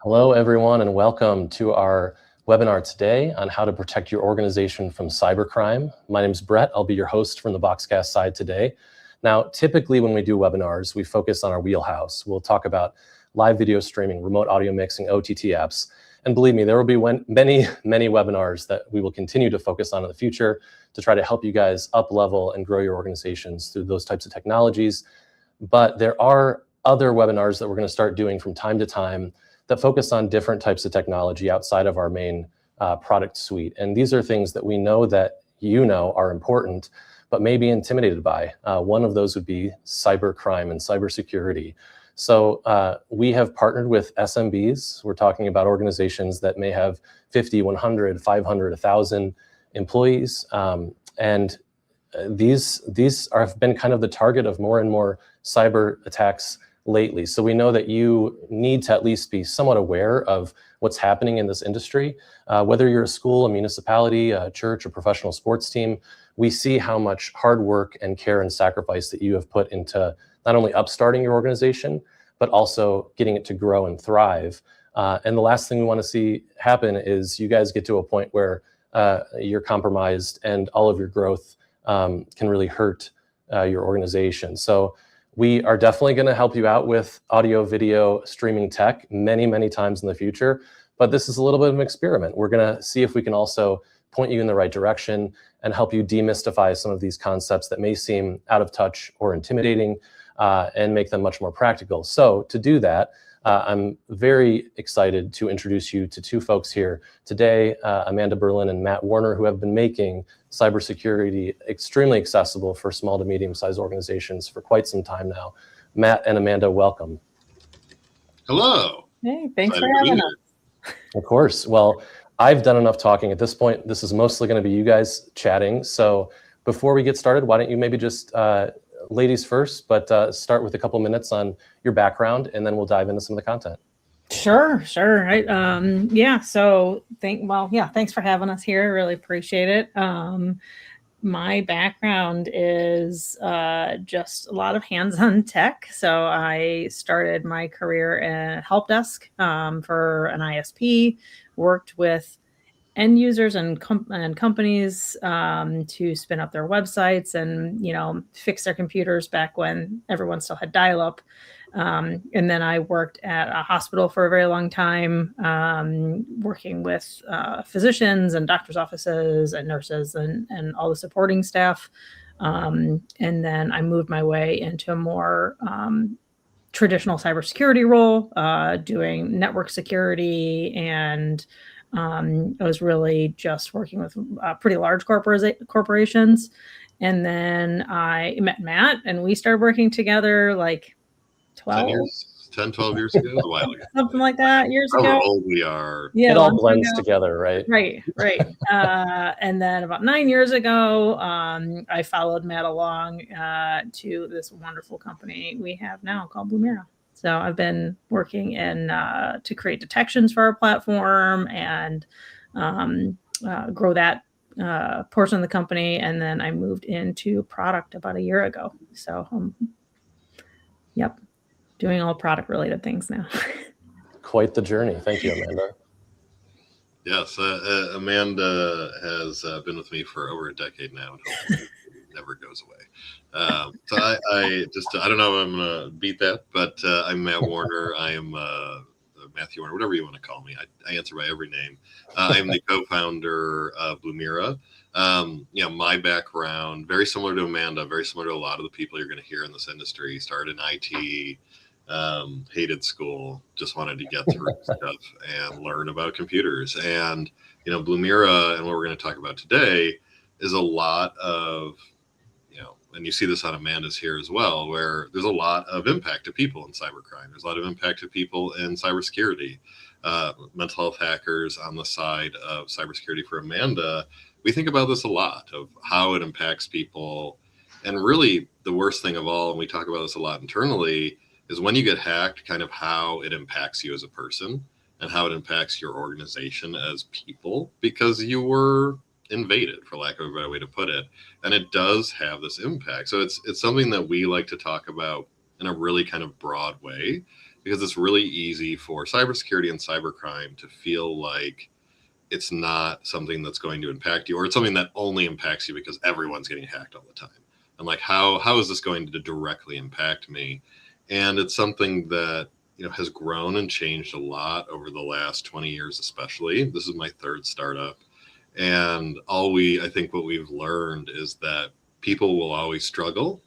Hello, everyone, and welcome to our webinar today on how to protect your organization from cybercrime. My name is Brett. I'll be your host from the BoxCast side today. Now, typically when we do webinars, we focus on our wheelhouse. We'll talk about live video streaming, remote audio mixing, OTT apps. And believe me, there will be many webinars that we will continue to focus on in the future to try to help you guys up level and grow your organizations through those types of technologies. But there are other webinars that we're going to start doing from time to time that focus on different types of technology outside of our main product suite. And these are things that we know that you know are important, but may be intimidated by. One of those would be cybercrime and cybersecurity. So we have partnered with SMBs. We're talking about organizations that may have 50, 100, 500, 1,000 employees. And these have been kind of the target of more and more cyber attacks lately. So we know that you need to at least be somewhat aware of what's happening in this industry. Whether you're a school, a municipality, a church, a professional sports team, we see how much hard work and care and sacrifice that you have put into not only upstarting your organization, but also getting it to grow and thrive. And the last thing we want to see happen is you guys get to a point where you're compromised and all of your growth can really hurt your organization. So we are definitely going to help you out with audio, video, streaming tech many times in the future. But this is a little bit of an experiment. We're going to see if we can also point you in the right direction and help you demystify some of these concepts that may seem out of touch or intimidating and make them much more practical. So to do that, I'm very excited to introduce you to two folks here today, Amanda Berlin and Matt Warner, who have been making cybersecurity extremely accessible for small to medium-sized organizations for quite some time now. Matt and Amanda, welcome. Hello. Hey, thanks for having us. Of course. Well, I've done enough talking at this point. This is mostly going to be you guys chatting. So before we get started, why don't you maybe just ladies first, but start with a couple minutes on your background, and then we'll dive into some of the content. Sure. Right. Thanks for having us here. I really appreciate it. My background is just a lot of hands-on tech. So I started my career in help desk for an ISP, worked with end users and companies to spin up their websites and, fix their computers back when everyone still had dial-up. And then I worked at a hospital for a very long time, working with physicians and doctors' offices and nurses and all the supporting staff. And then I moved my way into a more traditional cybersecurity role, doing network security, and I was really just working with pretty large corporations. And then I met Matt and we started working together like 12 years ago, a while ago. Something like that, years ago. How old we are. Yeah, it all blends together, right? Right. And then about 9 years ago, I followed Matt along to this wonderful company we have now called Blumira. So I've been working to create detections for our platform and grow that portion of the company. And then I moved into product about a year ago. So, doing all product related things now. Quite the journey. Thank you, Amanda. Yes, Amanda has been with me for over a decade now, and hopefully never goes away. So I don't know if I'm going to beat that, but I'm Matt Warner. I am Matthew Warner, whatever you want to call me. I answer by every name. I'm the co-founder of Blumira. My background, very similar to Amanda, very similar to a lot of the people you're going to hear in this industry. Started in IT, hated school, just wanted to get through stuff and learn about computers. And, Blumira and what we're going to talk about today is a lot of, and you see this on Amanda's here as well, where there's a lot of impact to people in cybercrime. There's a lot of impact to people in cybersecurity, mental health hackers on the side of cybersecurity. For Amanda, we think about this a lot, of how it impacts people. And really the worst thing of all, and we talk about this a lot internally, is when you get hacked, kind of how it impacts you as a person and how it impacts your organization as people, because you were invaded, for lack of a better way to put it. And it does have this impact. So it's something that we like to talk about in a really kind of broad way, because it's really easy for cybersecurity and cybercrime to feel like it's not something that's going to impact you, or it's something that only impacts you because everyone's getting hacked all the time. And like, how is this going to directly impact me? And it's something that, has grown and changed a lot over the last 20 years, especially. This is my third startup. And I think what we've learned is that people will always struggle.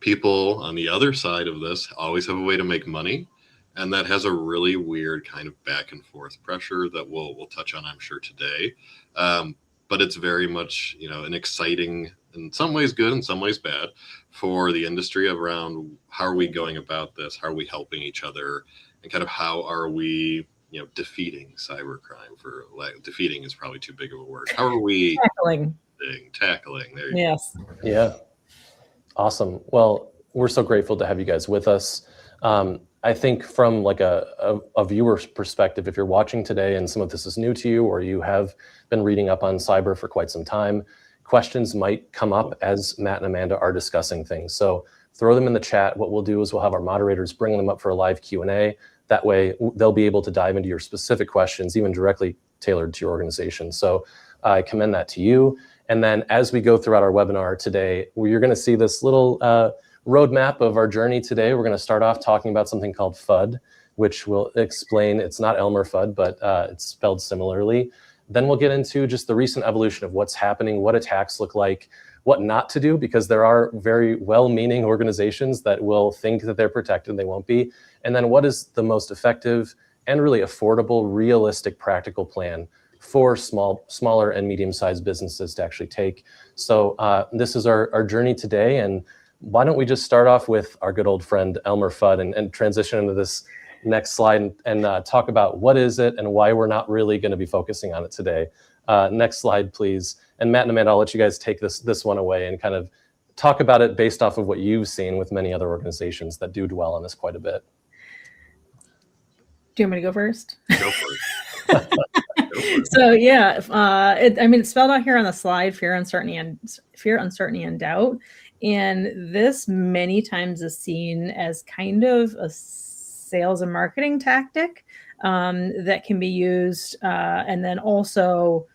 People on the other side of this always have a way to make money. And that has a really weird kind of back and forth pressure that we'll touch on, I'm sure, today. But it's very much, an exciting, in some ways good, in some ways bad, for the industry around how are we going about this? How are we helping each other? And kind of how are we, defeating cybercrime? Defeating is probably too big of a word. How are we tackling? There you Yes. go. Yeah. Awesome. Well, we're so grateful to have you guys with us. I think from like a viewer's perspective, if you're watching today and some of this is new to you, or you have been reading up on cyber for quite some time, questions might come up as Matt and Amanda are discussing things. So throw them in the chat. What we'll do is we'll have our moderators bring them up for a live Q&A. That way they'll be able to dive into your specific questions, even directly tailored to your organization. So I commend that to you. And then as we go throughout our webinar today, you're going to see this little roadmap of our journey today. We're going to start off talking about something called FUD, which will explain, it's not Elmer Fudd, but it's spelled similarly. Then we'll get into just the recent evolution of what's happening, what attacks look like, what not to do, because there are very well-meaning organizations that will think that they're protected and they won't be. And then what is the most effective and really affordable, realistic, practical plan for smaller and medium-sized businesses to actually take. So this is our journey today. And why don't we just start off with our good old friend Elmer Fudd and transition into this next slide and talk about what is it and why we're not really going to be focusing on it today. Next slide, please. And Matt and Amanda, I'll let you guys take this one away and kind of talk about it based off of what you've seen with many other organizations that do dwell on this quite a bit. Do you want me to go first? Go for it. So yeah, it's spelled out here on the slide: fear, uncertainty, and doubt. And this many times is seen as kind of a sales and marketing tactic that can be used, and then also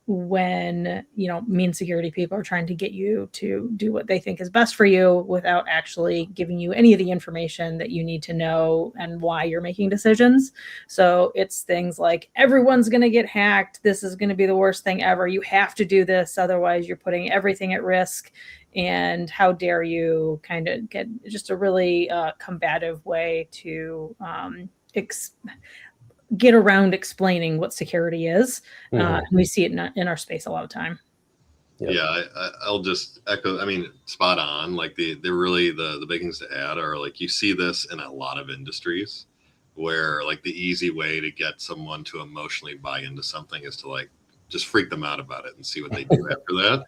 when mean security people are trying to get you to do what they think is best for you without actually giving you any of the information that you need to know and why you're making decisions. So it's things like, everyone's going to get hacked. This is going to be the worst thing ever. You have to do this, otherwise you're putting everything at risk. And how dare you, kind of get just a really combative way to get around explaining what security is. We see it in our space a lot of time. Yep. Yeah, I'll just echo. I mean, spot on. Like the big things to add are, like, you see this in a lot of industries where, like, the easy way to get someone to emotionally buy into something is to, like, just freak them out about it and see what they do after that.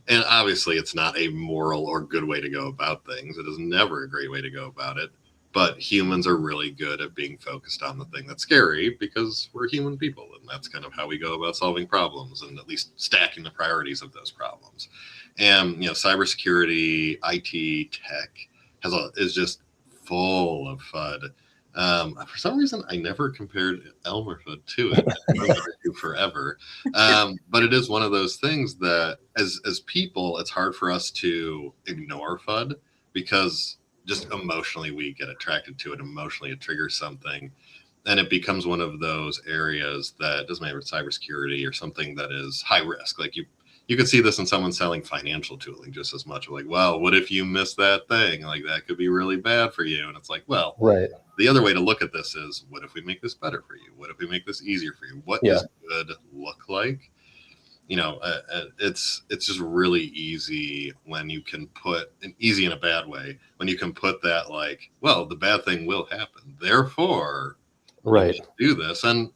And obviously it's not a moral or good way to go about things. It is never a great way to go about it. But humans are really good at being focused on the thing that's scary because we're human people. And that's kind of how we go about solving problems, and at least stacking the priorities of those problems. And, cybersecurity, IT, tech is just full of FUD. For some reason, I never compared Elmer Fudd to it. I'm going to do forever. But it is one of those things that as people, it's hard for us to ignore FUD because just emotionally we get attracted to it. Emotionally, it triggers something. And it becomes one of those areas that doesn't matter if it's cybersecurity or something that is high risk. Like you could see this in someone selling financial tooling just as much. Like, well, what if you miss that thing? Like, that could be really bad for you. And it's like, well, right. The other way to look at this is, what if we make this better for you? What if we make this easier for you? What does good look like? It's just really easy when you can put, and easy in a bad way, when you can put that, like, well, the bad thing will happen, therefore right, do this. And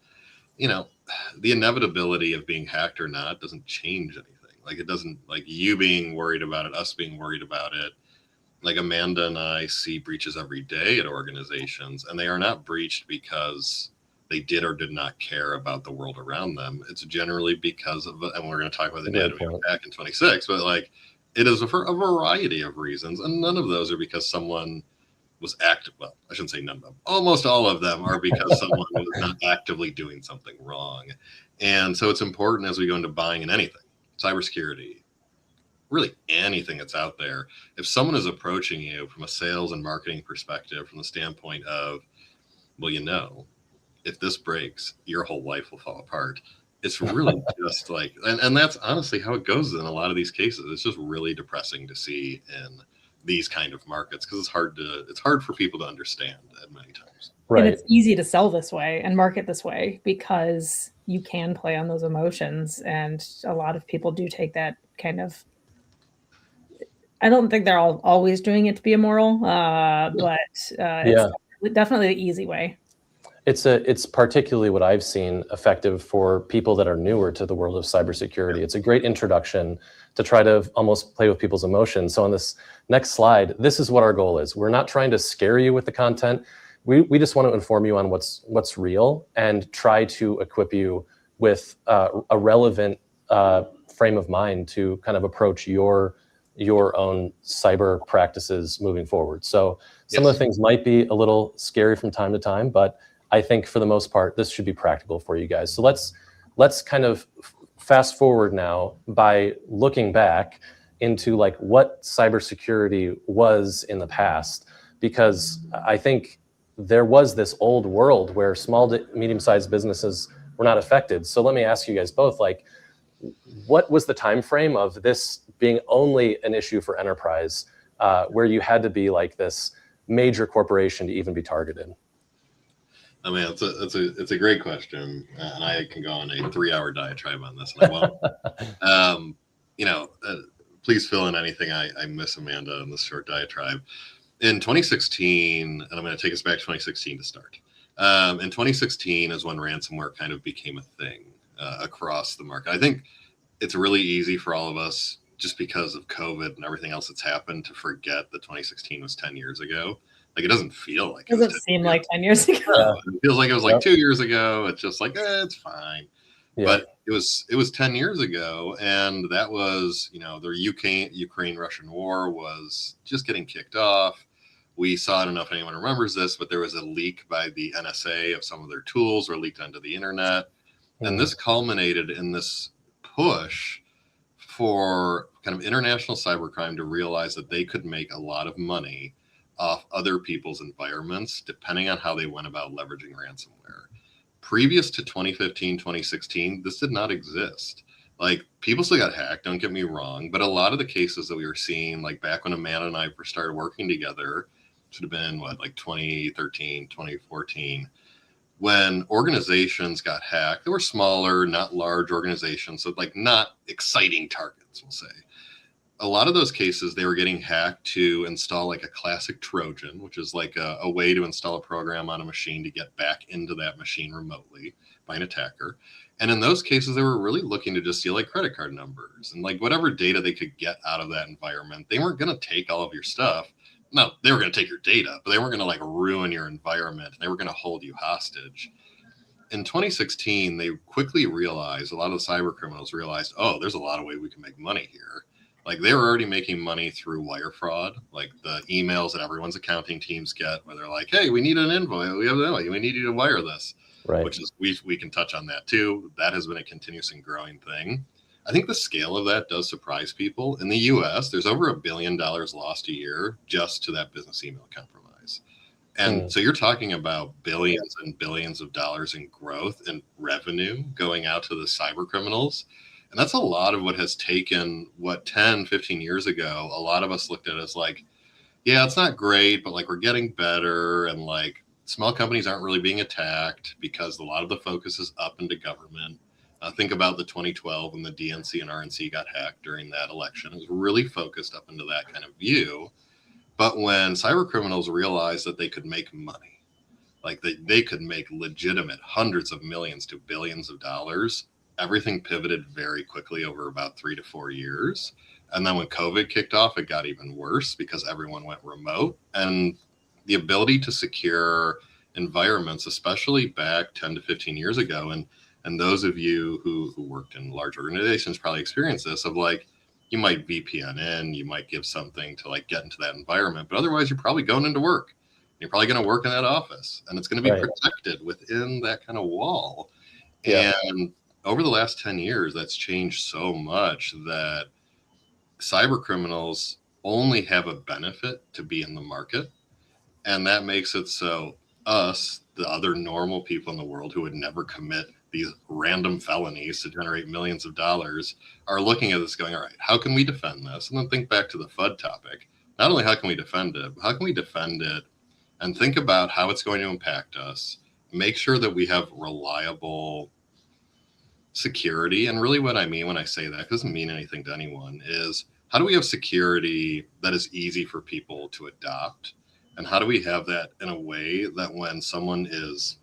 the inevitability of being hacked or not doesn't change anything. Like, it doesn't, like, you being worried about it, us being worried about it. Like, Amanda and I see breaches every day at organizations, and they are not breached because they did or did not care about the world around them. It's generally because of, and we're going to talk about the anatomy attack in 26, but, like, it is for a variety of reasons. And none of those are because someone was active. Well, I shouldn't say none of them. Almost all of them are because someone was not actively doing something wrong. And so it's important as we go into buying in anything, cybersecurity, really anything that's out there. If someone is approaching you from a sales and marketing perspective, from the standpoint of, well, if this breaks, your whole life will fall apart. It's really just like, and that's honestly how it goes in a lot of these cases. It's just really depressing to see in these kind of markets because it's hard for people to understand at many times. Right. And it's easy to sell this way and market this way because you can play on those emotions. And a lot of people do take that kind of, I don't think they're always doing it to be immoral, but it's definitely the easy way. It's particularly what I've seen effective for people that are newer to the world of cybersecurity. It's a great introduction to try to almost play with people's emotions. So on this next slide, this is what our goal is. We're not trying to scare you with the content. We just want to inform you on what's real and try to equip you with a relevant frame of mind to kind of approach your own cyber practices moving forward. So some of the things might be a little scary from time to time, but I think for the most part, this should be practical for you guys. So let's kind of fast forward now by looking back into like what cybersecurity was in the past, because I think there was this old world where small to medium-sized businesses were not affected. So let me ask you guys both, like, what was the time frame of this being only an issue for enterprise, where you had to be like this major corporation to even be targeted? I mean, it's a great question, and I can go on a 3-hour diatribe on this, and I won't. Please fill in anything I miss, Amanda, in this short diatribe. In 2016, and I'm going to take us back to 2016 to start. In 2016 is when ransomware kind of became a thing across the market. I think it's really easy for all of us, just because of COVID and everything else that's happened, to forget that 2016 was 10 years ago. Like, it doesn't feel like it doesn't seem like 10 years ago. It feels like it was like 2 years ago. It's just like, it's fine. Yeah. But it was 10 years ago, and that was, the Ukraine-Russian war was just getting kicked off. We saw, I don't know if anyone remembers this, but there was a leak by the NSA of some of their tools were leaked onto the internet. And this culminated in this push for kind of international cybercrime to realize that they could make a lot of money off other people's environments, depending on how they went about leveraging ransomware. Previous to 2015, 2016, this did not exist. Like, people still got hacked, don't get me wrong, but a lot of the cases that we were seeing, like back when Amanda and I first started working together, should have been like 2013, 2014, when organizations got hacked. They were smaller, not large organizations, so like not exciting targets, we'll say. A lot of those cases, they were getting hacked to install like a classic Trojan, which is like a way to install a program on a machine to get back into that machine remotely by an attacker. And in those cases, they were really looking to just steal like credit card numbers and like whatever data they could get out of that environment. They weren't going to take all of your stuff. No, they were going to take your data, but they weren't going to like ruin your environment. They were going to hold you hostage. In 2016, they quickly realized, a lot of the cyber criminals realized, oh, there's a lot of ways we can make money here. Like, they were already making money through wire fraud, like the emails that everyone's accounting teams get where they're like, hey, we need an invoice. We have an invoice. We need you to wire this. Right. Which is, we can touch on that too. That has been a continuous and growing thing. I think the scale of that does surprise people. In the US, there's over $1 billion lost a year just to that business email compromise. And so you're talking about billions and billions of dollars in growth and revenue going out to the cyber criminals. And that's a lot of what has taken, 10, 15 years ago, a lot of us looked at it as like, yeah, it's not great, but like we're getting better. And like small companies aren't really being attacked because a lot of the focus is up into government. Think about the 2012 when the DNC and RNC got hacked during that election. It was really focused up into that kind of view. But when cyber criminals realized that they could make money, like they could make legitimate hundreds of millions to billions of dollars, everything pivoted very quickly over about 3 to 4 years. And then when COVID kicked off, it got even worse because everyone went remote. And the ability to secure environments, especially back 10 to 15 years ago, and those of you who worked in large organizations probably experienced this, of like, you might VPN in, you might give something to like get into that environment, but otherwise you're probably going into work. You're probably going to work in that office, and it's going to be Right. protected within that kind of wall. Yeah. And over the last 10 years, that's changed so much that cyber criminals only have a benefit to be in the market. And that makes it so us, the other normal people in the world who would never commit these random felonies to generate millions of dollars, are looking at this going, all right, how can we defend this? And then think back to the FUD topic. Not only how can we defend it, but how can we defend it and think about how it's going to impact us, make sure that we have reliable security. And really what I mean when I say that, doesn't mean anything to anyone, is how do we have security that is easy for people to adopt? And how do we have that in a way that when someone is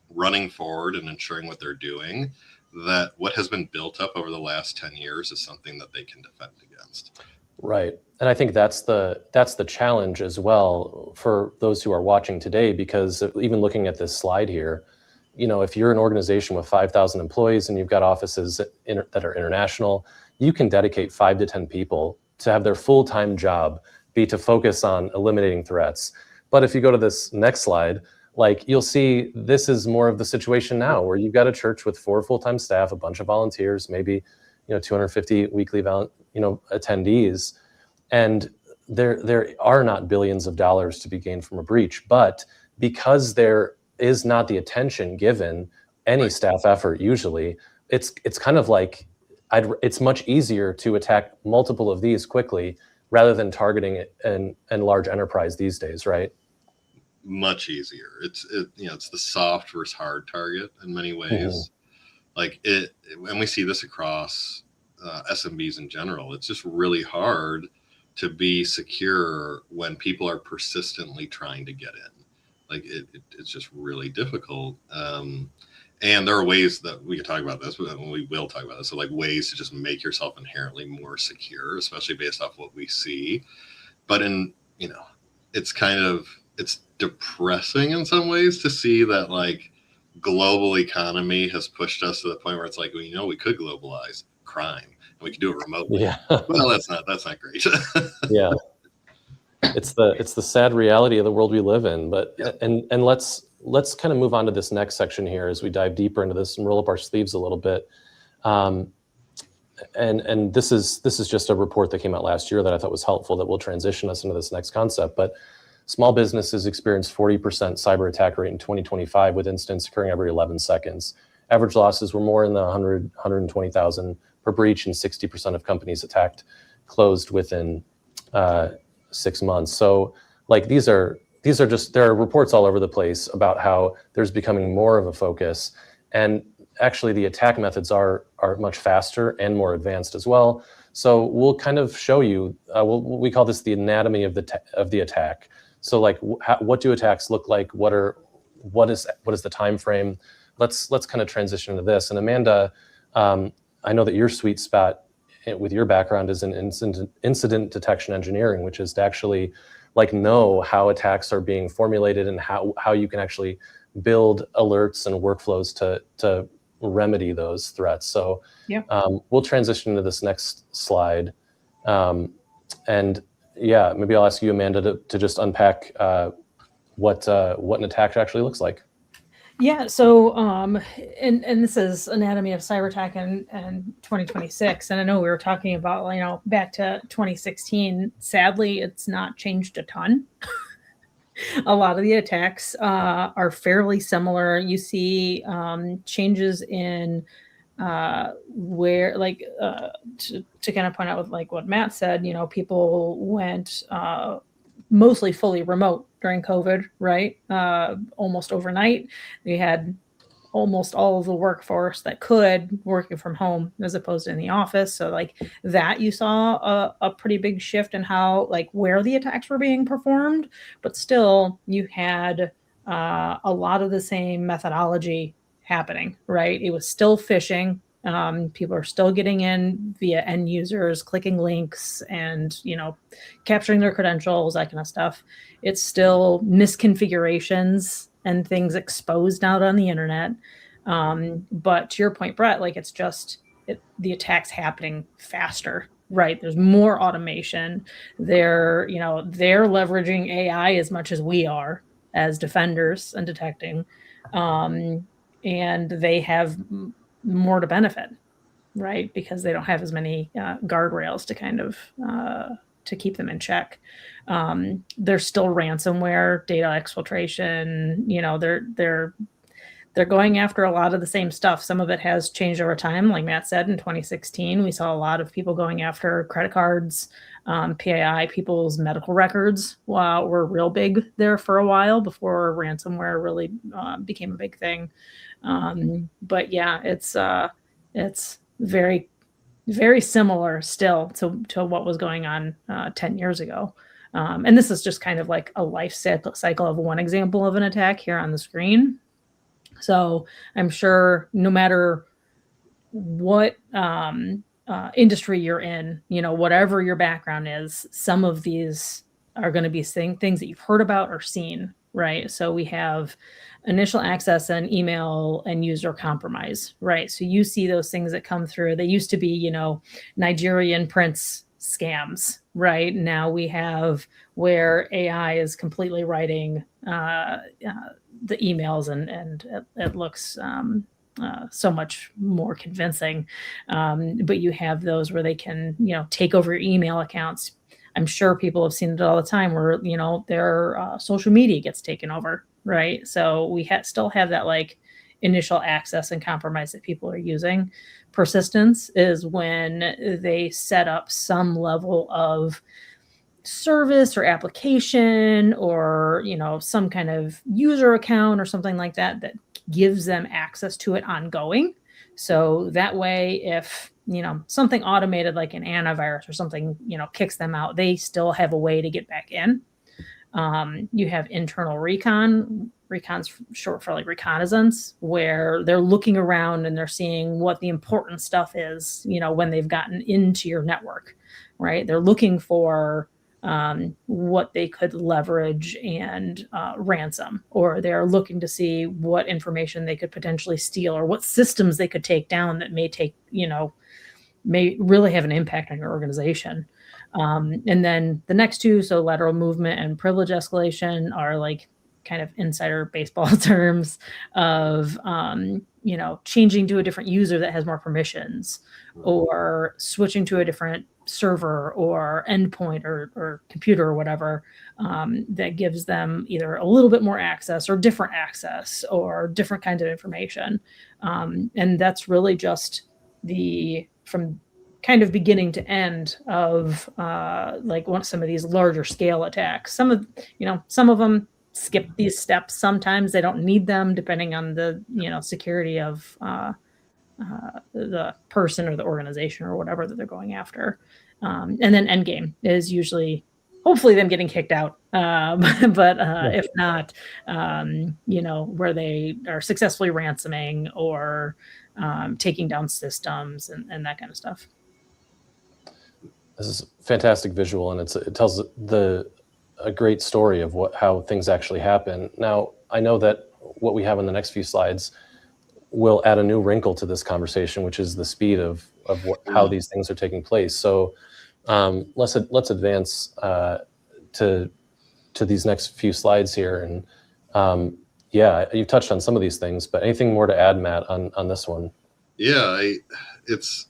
running forward and ensuring what they're doing, that what has been built up over the last 10 years is something that they can defend against? Right. And I think that's the challenge as well for those who are watching today, because even looking at this slide here, if you're an organization with 5,000 employees and you've got offices that are international, you can dedicate 5 to 10 people to have their full-time job be to focus on eliminating threats. But if you go to this next slide, you'll see this is more of the situation now where you've got a church with 4 full-time staff, a bunch of volunteers, maybe 250 weekly attendees, and there are not billions of dollars to be gained from a breach. But because there is not the attention given any staff effort, usually it's kind of like it's much easier to attack multiple of these quickly rather than targeting it in large enterprise these days, right? Much easier. It's the soft versus hard target in many ways. And we see this across SMBs in general. It's just really hard to be secure when people are persistently trying to get in. It's just really difficult. And there are ways that we can talk about this, but we will talk about this. So ways to just make yourself inherently more secure, especially based off what we see. But it's depressing in some ways to see that global economy has pushed us to the point where it's we could globalize crime and we could do it remotely. Yeah. Well, that's not great. Yeah. It's the sad reality of the world we live in. But Yeah. and let's kind of move on to this next section here as we dive deeper into this and roll up our sleeves a little bit. And this is just a report that came out last year that I thought was helpful that will transition us into this next concept. But small businesses experienced 40% cyber attack rate in 2025, with incidents occurring every 11 seconds. Average losses were more in the 120,000 per breach, and 60% of companies attacked closed within 6 months. So these are just, there are reports all over the place about how there's becoming more of a focus, and actually the attack methods are much faster and more advanced as well. So we'll kind of show you, we call this the anatomy of the attack. So what do attacks look like? What is the time frame? Let's kind of transition into this. And Amanda, I know that your sweet spot with your background is in incident detection engineering, which is to actually know how attacks are being formulated and how you can actually build alerts and workflows to remedy those threats. So Yeah. We'll transition to this next slide. And yeah, maybe I'll ask you, Amanda, to just unpack what an attack actually looks like. Yeah. So, and this is Anatomy of Cyber Attack in 2026. And I know we were talking about, back to 2016. Sadly, it's not changed a ton. A lot of the attacks are fairly similar. You see changes in where to kind of point out with what Matt said, people went mostly fully remote during COVID, right? Almost overnight. We had almost all of the workforce that could working from home as opposed to in the office. So that you saw a pretty big shift in how where the attacks were being performed, but still you had a lot of the same methodology happening, right? It was still phishing. People are still getting in via end users, clicking links and, capturing their credentials, that kind of stuff. It's still misconfigurations and things exposed out on the internet. But to your point, Brett, it's just the attacks happening faster. right? There's more automation. They're leveraging AI as much as we are as defenders and detecting, and they have more to benefit, right? Because they don't have as many guardrails to kind of to keep them in check. There's still ransomware, data exfiltration. They're going after a lot of the same stuff. Some of it has changed over time. Like Matt said, in 2016, we saw a lot of people going after credit cards, PII, people's medical records were real big there for a while before ransomware really became a big thing. But yeah, it's very, very similar still to what was going on 10 years ago. And this is just kind of like a life cycle of one example of an attack here on the screen. So I'm sure no matter what industry you're in, whatever your background is, some of these are going to be things that you've heard about or seen, right? So we have initial access and email and user compromise, right? So you see those things that come through. They used to be, Nigerian prince scams, right? Now we have where AI is completely writing the emails and it looks so much more convincing. But you have those where they can, take over your email accounts. I'm sure people have seen it all the time where, their social media gets taken over, right? So we still have that like initial access and compromise that people are using. Persistence is when they set up some level of service or application or some kind of user account or something like that gives them access to it ongoing. So that way, if something automated like an antivirus or something kicks them out, they still have a way to get back in. You have internal recon. Recon's short for like reconnaissance, where they're looking around and they're seeing what the important stuff is when they've gotten into your network, right? They're looking for what they could leverage and ransom, or they're looking to see what information they could potentially steal or what systems they could take down that may really have an impact on your organization. And then the next two, so lateral movement and privilege escalation, are like kind of insider baseball terms of changing to a different user that has more permissions, or switching to a different server or endpoint or computer or whatever, that gives them either a little bit more access or different access or different kinds of information. And that's really just from kind of beginning to end of some of these larger scale attacks. Some of them skip these steps. Sometimes they don't need them, depending on the security of the person or the organization or whatever that they're going after. And then endgame is usually hopefully them getting kicked out. But if not, where they are successfully ransoming or taking down systems and that kind of stuff. This is a fantastic visual, and it tells a great story of how things actually happen. Now, I know that what we have in the next few slides will add a new wrinkle to this conversation, which is the speed of how these things are taking place. So let's advance to these next few slides here. And you touched on some of these things, but anything more to add, Matt, on this one? Yeah, it's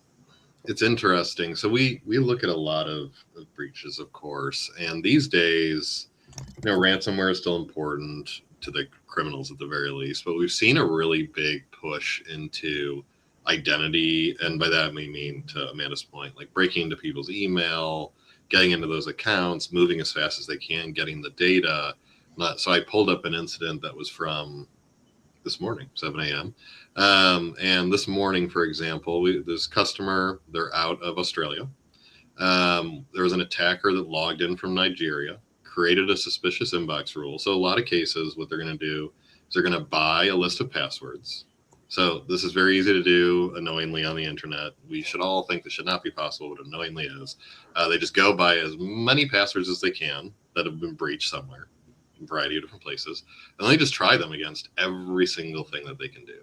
interesting. So we look at a lot of breaches, of course, and these days, ransomware is still important to the criminals at the very least, but we've seen a really big push into identity, and by that we mean, to Amanda's point, like breaking into people's email, getting into those accounts, moving as fast as they can, getting the data. So I pulled up an incident that was from this morning, 7 a.m. And this morning, for example, this customer, they're out of Australia. There was an attacker that logged in from Nigeria, created a suspicious inbox rule. So a lot of cases, what they're going to do is they're going to buy a list of passwords. So this is very easy to do unknowingly on the internet. We should all think this should not be possible, but unknowingly is. They just go buy as many passwords as they can that have been breached somewhere, a variety of different places, and they just try them against every single thing that they can do.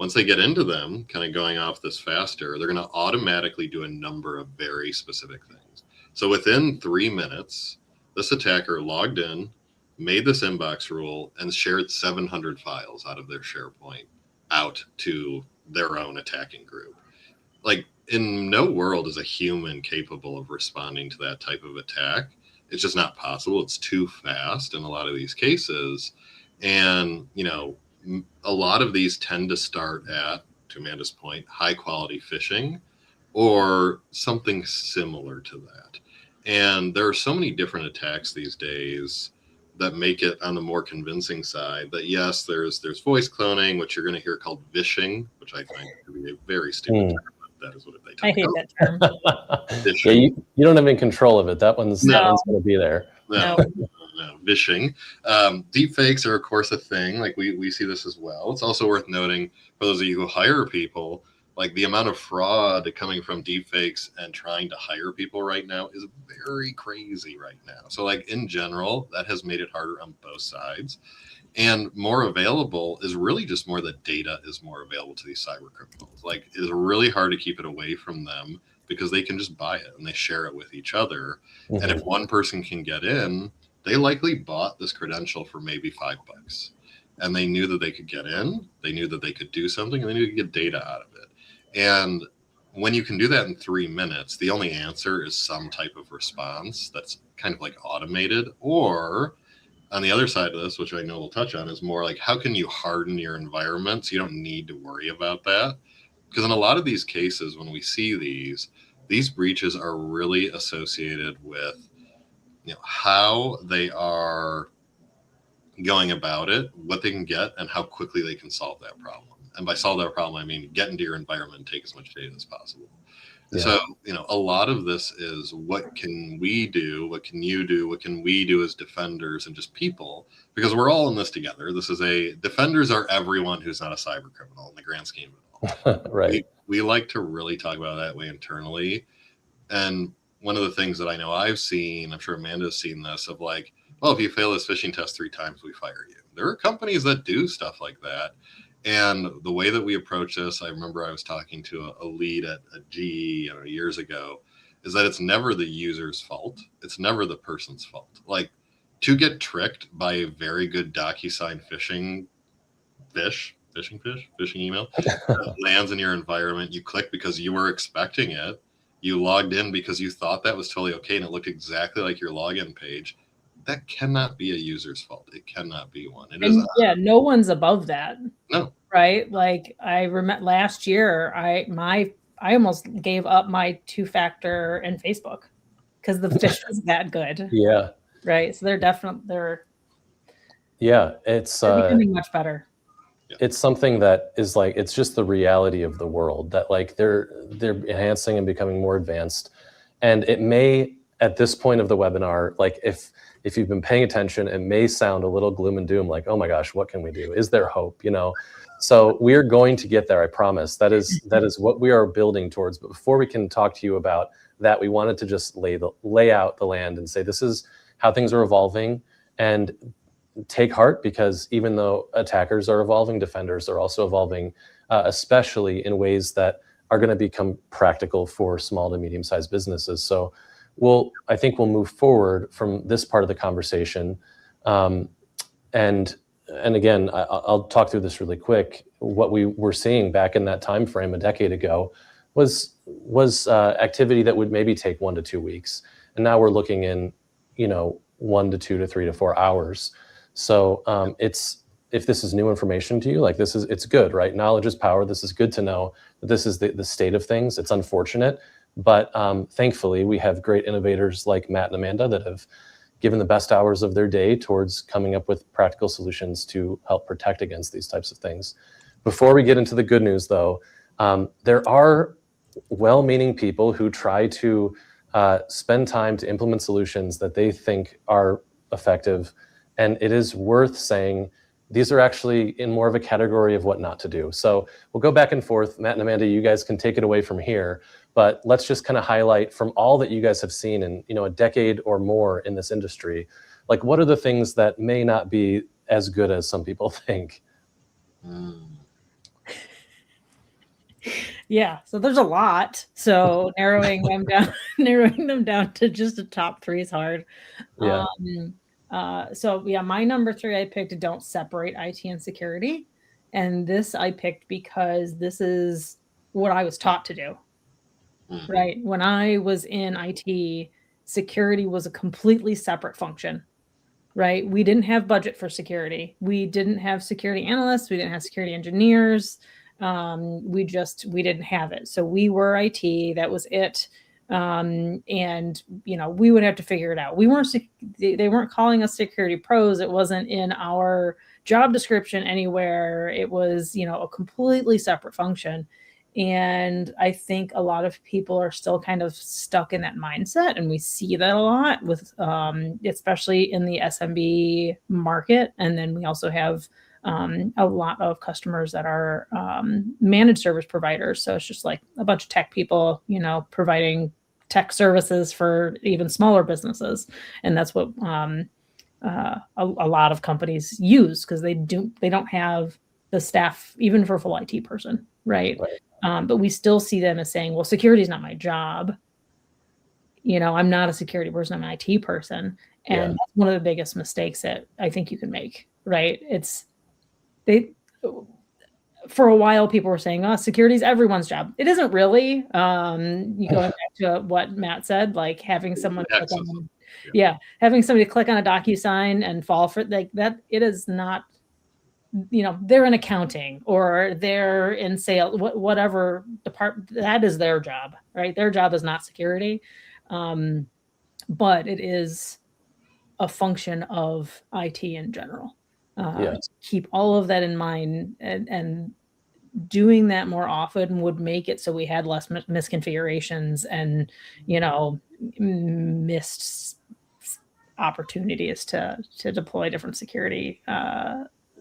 once they get into them, kind of going off this faster, they're going to automatically do a number of very specific things. So within 3 minutes, this attacker logged in, made this inbox rule, and shared 700 files out of their SharePoint out to their own attacking group. Like, in no world is a human capable of responding to that type of attack. It's just not possible. It's too fast in a lot of these cases. And, a lot of these tend to start at, to Amanda's point, high quality phishing or something similar to that. And there are so many different attacks these days that make it on the more convincing side that yes, there's voice cloning, which you're going to hear called vishing, which I find to be a very stupid term. That is what they talk I hate about. that term. Yeah, you don't have any control of it. That one's going to be there. No, vishing. Deep fakes are, of course, a thing. Like we see this as well. It's also worth noting for those of you who hire people, like the amount of fraud coming from deep fakes and trying to hire people right now is very crazy right now. So like in general, that has made it harder on both sides. And more available is really just more that data is more available to these cyber criminals. Like it's really hard to keep it away from them because they can just buy it and they share it with each other. Mm-hmm. And if one person can get in, they likely bought this credential for maybe $5. And they knew that they could get in, they knew that they could do something, and they knew to get data out of it. And when you can do that in 3 minutes, the only answer is some type of response that's kind of like automated. Or on the other side of this, which I know we'll touch on, is more like how can you harden your environment so you don't need to worry about that? Because in a lot of these cases, when we see these breaches are really associated with how they are going about it, what they can get, and how quickly they can solve that problem. And by solve that problem, I mean get into your environment and take as much data as possible. Yeah. So, a lot of this is what can we do? What can you do? What can we do as defenders and just people? Because we're all in this together. Defenders are everyone who's not a cyber criminal in the grand scheme of it all. Right. We like to really talk about it that way internally. And one of the things that I know I've seen, I'm sure Amanda's seen this, of like, well, if you fail this phishing test 3 times, we fire you. There are companies that do stuff like that. And the way that we approach this, I remember I was talking to a lead at GE years ago, is that it's never the user's fault. It's never the person's fault. Like, to get tricked by a very good DocuSign phishing email lands in your environment, you click because you were expecting it, you logged in because you thought that was totally okay, and it looked exactly like your login page. That cannot be a user's fault. It cannot be one. No one's above that. No. Right? Like I remember last year, I almost gave up my 2-factor in Facebook because the fish was that good. Yeah. Right. So they're it's becoming much better. It's something that is like, it's just the reality of the world that like they're enhancing and becoming more advanced. And it may, at this point of the webinar, like if you've been paying attention, it may sound a little gloom and doom, like, oh my gosh, what can we do? Is there hope? So we're going to get there, I promise. That is what we are building towards. But before we can talk to you about that, we wanted to just lay out the land and say, this is how things are evolving, and take heart, because even though attackers are evolving, defenders are also evolving, especially in ways that are going to become practical for small to medium-sized businesses. So I think we'll move forward from this part of the conversation. And again, I'll talk through this really quick. What we were seeing back in that time frame a decade ago was activity that would maybe take 1 to 2 weeks. And now we're looking in, 1 to 2 to 3 to 4 hours. So if this is new information to you, like it's good, right? Knowledge is power. This is good to know that this is the state of things. It's unfortunate, but thankfully we have great innovators like Matt and Amanda that have given the best hours of their day towards coming up with practical solutions to help protect against these types of things. Before we get into the good news, though, there are well-meaning people who try to spend time to implement solutions that they think are effective. And it is worth saying these are actually in more of a category of what not to do. So we'll go back and forth. Matt and Amanda, you guys can take it away from here. But let's just kind of highlight from all that you guys have seen in a decade or more in this industry, like what are the things that may not be as good as some people think? Yeah, so there's a lot. So narrowing them down, narrowing them down to just the top three is hard. Yeah. So yeah, my number three I picked don't separate IT and security, and this I picked because this is what I was taught to do. Right. When I was in IT, security was a completely separate function. Right. We didn't have budget for security. We didn't have security analysts. We didn't have security engineers. We didn't have it. So we were IT. That was it. And we would have to figure it out. They weren't calling us security pros. It wasn't in our job description anywhere. It was, a completely separate function. And I think a lot of people are still kind of stuck in that mindset. And we see that a lot with, especially in the SMB market. And then we also have a lot of customers that are managed service providers. So it's just like a bunch of tech people, providing tech services for even smaller businesses. And that's what a lot of companies use because they don't have the staff even for a full IT person. Right. But we still see them as saying, well, security is not my job. I'm not a security person. I'm an IT person. And that's one of the biggest mistakes that I think you can make, right? For a while, people were saying, oh, security is everyone's job. It isn't really. Going back to what Matt said, like having someone having somebody click on a DocuSign and fall for like that. It is not, they're in accounting or they're in sales, whatever department, that is their job, right? Their job is not security. But it is a function of IT in general. Keep all of that in mind, and doing that more often would make it so we had less misconfigurations and, missed opportunities to deploy different security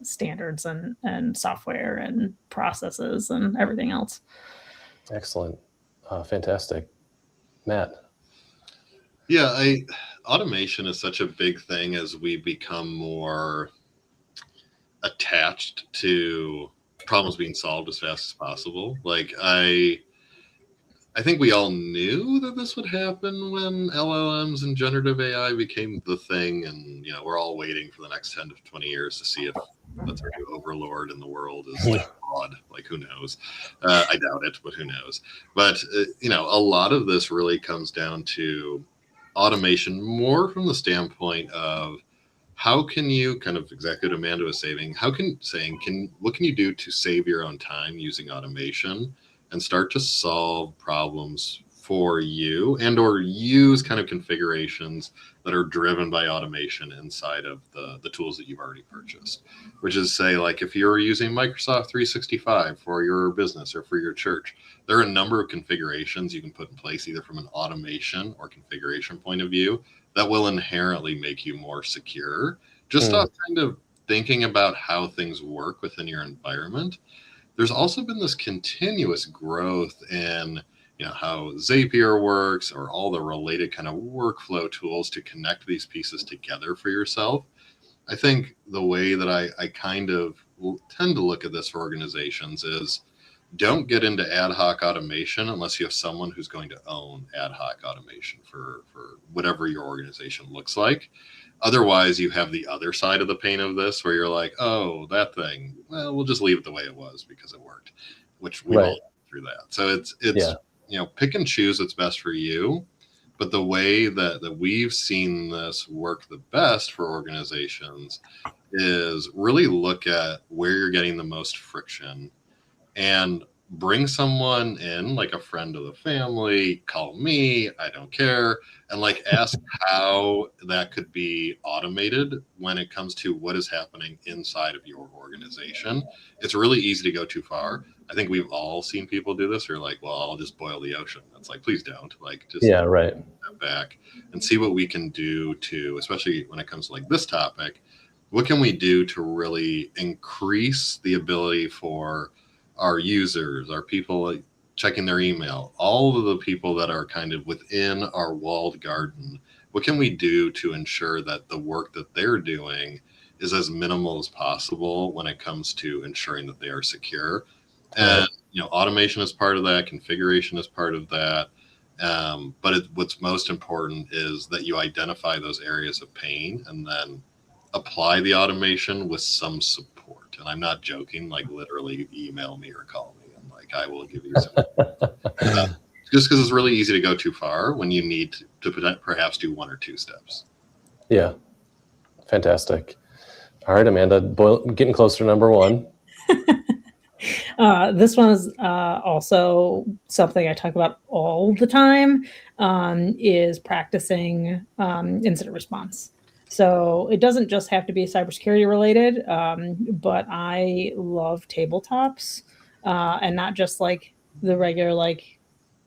standards and software and processes and everything else. Excellent. Fantastic. Matt. Yeah, automation is such a big thing as we become more attached to problems being solved as fast as possible. Like I think we all knew that this would happen when LLMs and generative AI became the thing, and we're all waiting for the next 10 to 20 years to see if that's our new overlord in the world is like God. Like who knows? I doubt it, but who knows? But a lot of this really comes down to automation more from the standpoint of how can you, kind of exactly what Amanda was saying, what can you do to save your own time using automation and start to solve problems for you and or use kind of configurations that are driven by automation inside of the tools that you've already purchased, which is say like if you're using Microsoft 365 for your business or for your church, there are a number of configurations you can put in place either from an automation or configuration point of view that will inherently make you more secure. Just off kind of thinking about how things work within your environment. There's also been this continuous growth in how Zapier works or all the related kind of workflow tools to connect these pieces together for yourself. I think the way that I kind of tend to look at this for organizations is don't get into ad hoc automation unless you have someone who's going to own ad hoc automation for whatever your organization looks like. Otherwise, you have the other side of the pain of this where you're like, oh, that thing, well, we'll just leave it the way it was because it worked, which we've all gone through that. So it's pick and choose what's best for you. But the way that we've seen this work the best for organizations is really look at where you're getting the most friction and bring someone in, like a friend of the family, call me, I don't care, and like ask how that could be automated when it comes to what is happening inside of your organization. It's really easy to go too far. I think we've all seen people do this. Or like, well, I'll just boil the ocean. It's like, please don't. Like, just step back and see what we can do to, especially when it comes to like this topic, what can we do to really increase the ability for our users, our people checking their email, all of the people that are kind of within our walled garden, what can we do to ensure that the work that they're doing is as minimal as possible when it comes to ensuring that they are secure? And automation is part of that, configuration is part of that. But what's most important is that you identify those areas of pain and then apply the automation with some support. And I'm not joking, like literally email me or call me and like I will give you some just because it's really easy to go too far when you need to perhaps do one or two steps. Yeah. Fantastic. All right, Amanda, getting closer to number one. This one is also something I talk about all the time, is practicing incident response. So it doesn't just have to be cybersecurity related, but I love tabletops, and not just like the regular like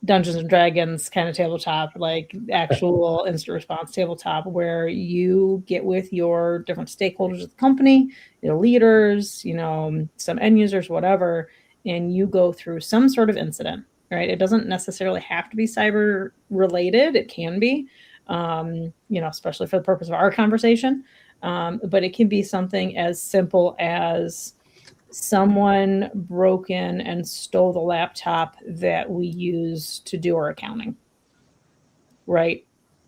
Dungeons and Dragons kind of tabletop, like actual instant response tabletop where you get with your different stakeholders of the company, your leaders, some end users, whatever, and you go through some sort of incident, right? It doesn't necessarily have to be cyber related. It can be, especially for the purpose of our conversation. But it can be something as simple as someone broke in and stole the laptop that we use to do our accounting. Right?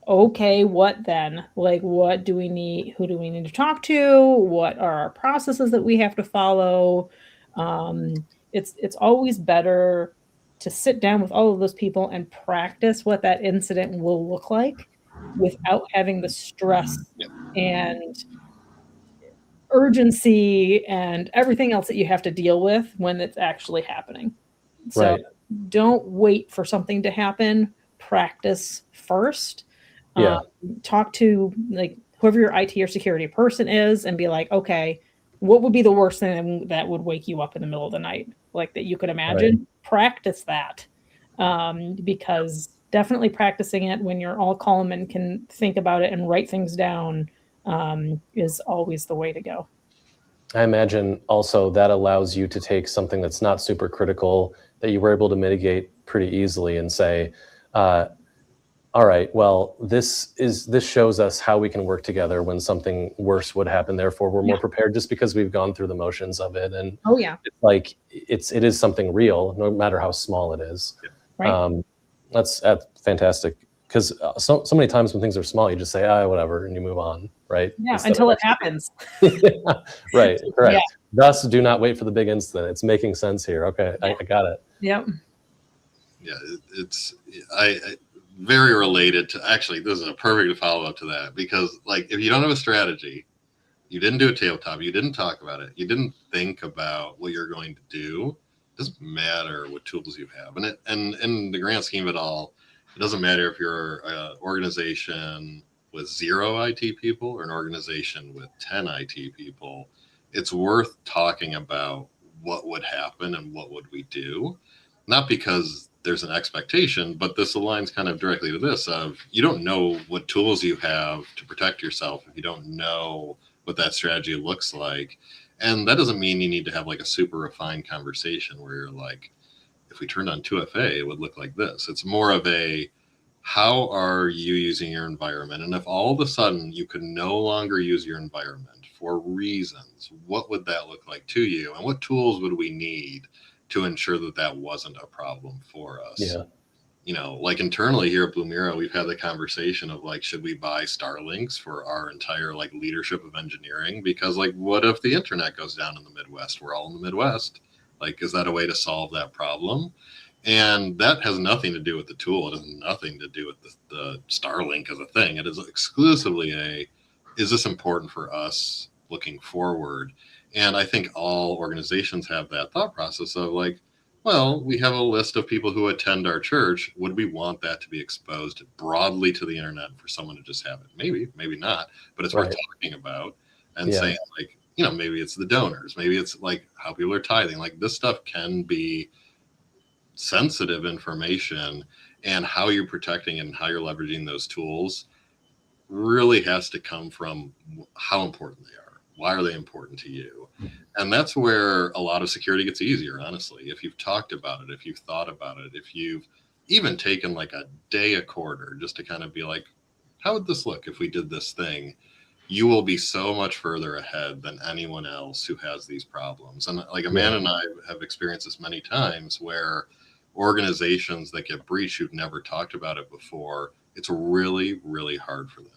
Okay, what then? Like, what do we need? Who do we need to talk to? What are our processes that we have to follow? It's always better to sit down with all of those people and practice what that incident will look like without having the stress and urgency and everything else that you have to deal with when it's actually happening. So don't wait for something to happen. Practice first. Talk to like whoever your IT or security person is and be like, okay, what would be the worst thing that would wake you up in the middle of the night? Like that you could imagine. Practice that. Because definitely practicing it when you're all calm and can think about it and write things down is always the way to go. I imagine also that allows you to take something that's not super critical that you were able to mitigate pretty easily and say, all right, well, this shows us how we can work together when something worse would happen. Therefore, we're more prepared just because we've gone through the motions of it. And it's like it is something real, no matter how small it is. That's fantastic. Because so many times when things are small, you just say, whatever, and you move on, right? Yeah, until it happens. Right, correct. Yeah. Thus, do not wait for the big incident. It's making sense here. Okay, I got it. Yep. Yeah, it's very related to, actually, this is a perfect follow-up to that, because like if you don't have a strategy, you didn't do a tabletop, you didn't talk about it, you didn't think about what you're going to do, it doesn't matter what tools you have. And in the grand scheme of it all, it doesn't matter if you're an organization with 0 IT people or an organization with 10 IT people. It's worth talking about what would happen and what would we do. Not because there's an expectation, but this aligns kind of directly to this of you don't know what tools you have to protect yourself if you don't know what that strategy looks like. And that doesn't mean you need to have like a super refined conversation where you're like, if we turned on 2FA, it would look like this. It's more of a, how are you using your environment? And if all of a sudden you could no longer use your environment for reasons, what would that look like to you? And what tools would we need to ensure that that wasn't a problem for us? Yeah. Like internally here at Blumira, we've had the conversation of like, should we buy Starlinks for our entire like leadership of engineering? Because like, what if the internet goes down in the Midwest? We're all in the Midwest. Like, is that a way to solve that problem? And that has nothing to do with the tool. It has nothing to do with the Starlink as a thing. It is exclusively is this important for us looking forward? And I think all organizations have that thought process of like, well, we have a list of people who attend our church. Would we want that to be exposed broadly to the internet for someone to just have it? Maybe, maybe not, but it's worth talking about and saying like, maybe it's the donors, maybe it's like how people are tithing. Like this stuff can be sensitive information, and how you're protecting and how you're leveraging those tools really has to come from how important they are. Why are they important to you? And that's where a lot of security gets easier, honestly. If you've talked about it, if you've thought about it, if you've even taken like a day a quarter just to kind of be like, how would this look if we did this thing? you will be so much further ahead than anyone else who has these problems. And like Amanda and I have experienced this many times where organizations that get breached who've never talked about it before, it's really, really hard for them.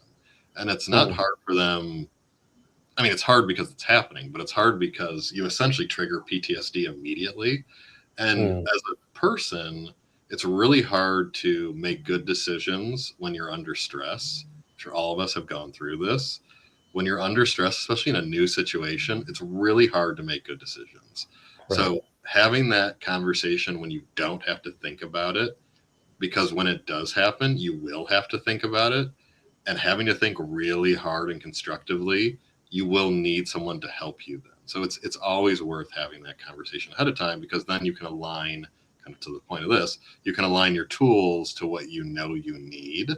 And it's not hard for them. I mean, it's hard because it's happening, but it's hard because you essentially trigger PTSD immediately. And as a person, it's really hard to make good decisions when you're under stress. I'm sure all of us have gone through this. When you're under stress, especially in a new situation, it's really hard to make good decisions. Right. So having that conversation when you don't have to think about it, because when it does happen, you will have to think about it, and having to think really hard and constructively, you will need someone to help you then. So it's always worth having that conversation ahead of time, because then you can align, kind of to the point of this, you can align your tools to what you know you need,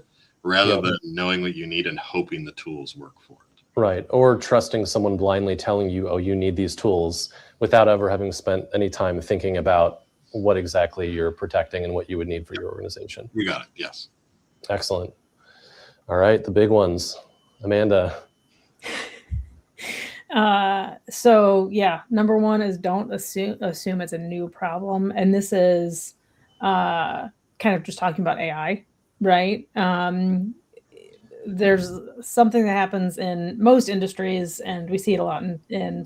rather than knowing what you need and hoping the tools work for it. Right. Or trusting someone blindly telling you, oh, you need these tools, without ever having spent any time thinking about what exactly you're protecting and what you would need for your organization. You got it. Yes. Excellent. All right. The big ones. Amanda. So yeah, number one is don't assume it's a new problem. And this is kind of just talking about AI, right? There's something that happens in most industries, and we see it a lot in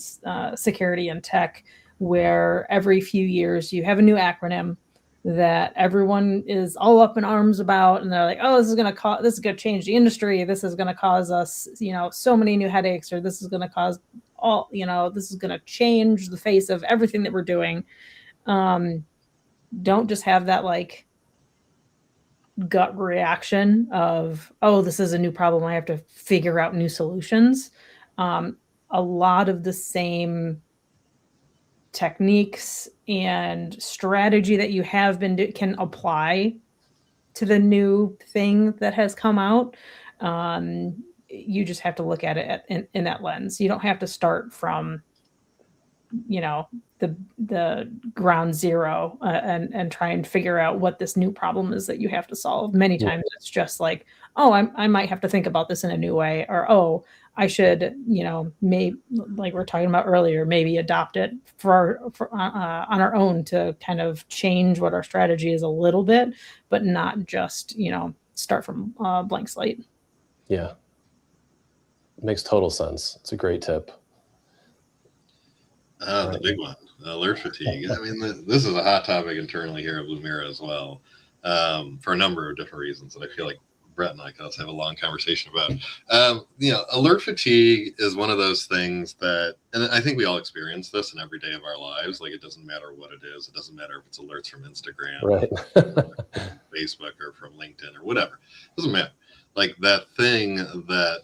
security and tech, where every few years you have a new acronym that everyone is all up in arms about, and they're like, oh, this is going to change the industry. This is going to cause us, so many new headaches, or this is going to cause this is going to change the face of everything that we're doing. Don't just have that like gut reaction of, oh, this is a new problem, I have to figure out new solutions. A lot of the same techniques and strategy that you have been can apply to the new thing that has come out. You just have to look at it in that lens. You don't have to start from the ground zero and try and figure out what this new problem is that you have to solve. Many times it's just like, oh, I might have to think about this in a new way, or, oh, I should, maybe, like we're talking about earlier, maybe adopt it on our own to kind of change what our strategy is a little bit, but not just, start from a blank slate. Yeah. Makes total sense. It's a great tip. The big one, alert fatigue. I mean, this is a hot topic internally here at Blumira as well, for a number of different reasons that I feel like Brett and I could also have a long conversation about. Alert fatigue is one of those things that, and I think we all experience this in every day of our lives. Like, it doesn't matter what it is. It doesn't matter if it's alerts from Instagram, right, from Facebook, or from LinkedIn, or whatever. It doesn't matter. Like, that thing that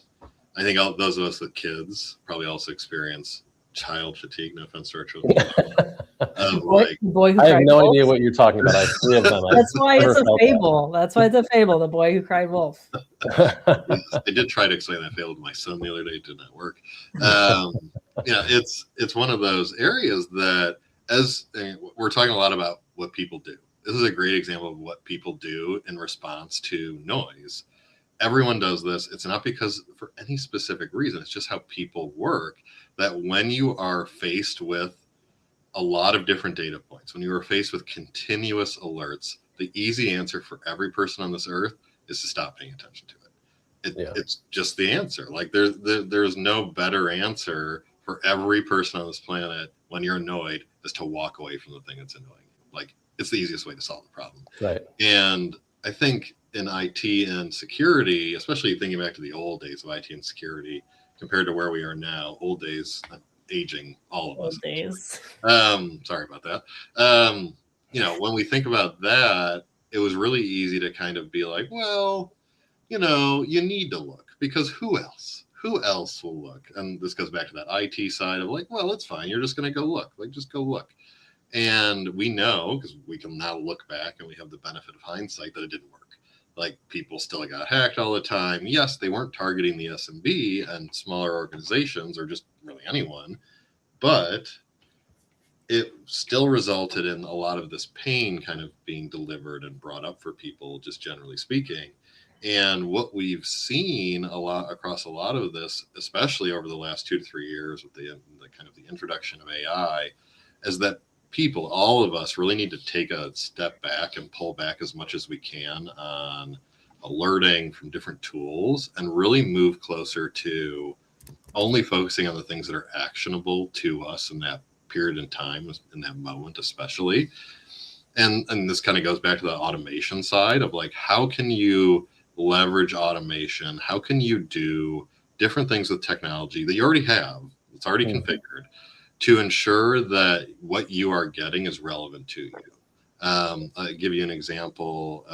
I think those of us with kids probably also experience. Child fatigue, no offense to our children. Boy who I have no wolf. idea what you're talking about. I have 3 of them. That's why it's a fable. That's why it's a fable. The boy who cried wolf. Yes, I did try to explain that fable to my son the other day. It did not work. It's one of those areas that, we're talking a lot about what people do. This is a great example of what people do in response to noise. Everyone does this. It's not because for any specific reason. It's just how people work, that when you are faced with a lot of different data points, when you are faced with continuous alerts, the easy answer for every person on this earth is to stop paying attention to it. It's just the answer. Like, there's no better answer for every person on this planet when you're annoyed is to walk away from the thing that's annoying you. Like, it's the easiest way to solve the problem. Right. And I think in IT and security, especially thinking back to the old days of IT and security compared to where we are now, old days, aging, all of us. Old days. Sorry about that. When we think about that, it was really easy to kind of be like, well, you need to look, because who else will look? And this goes back to that IT side of like, well, it's fine. You're just going to go look. Like, just go look. And we know, because we can now look back and we have the benefit of hindsight, that it didn't work. Like, people still got hacked all the time. Yes, they weren't targeting the SMB and smaller organizations, or just really anyone, but it still resulted in a lot of this pain kind of being delivered and brought up for people, just generally speaking. And what we've seen a lot across a lot of this, especially over the last 2 to 3 years with the kind of the introduction of AI, is that people, all of us, really need to take a step back and pull back as much as we can on alerting from different tools and really move closer to only focusing on the things that are actionable to us in that period in time, in that moment especially. And this kind of goes back to the automation side of like, how can you leverage automation? How can you do different things with technology that you already have, it's already configured, to ensure that what you are getting is relevant to you? I'll give you an example.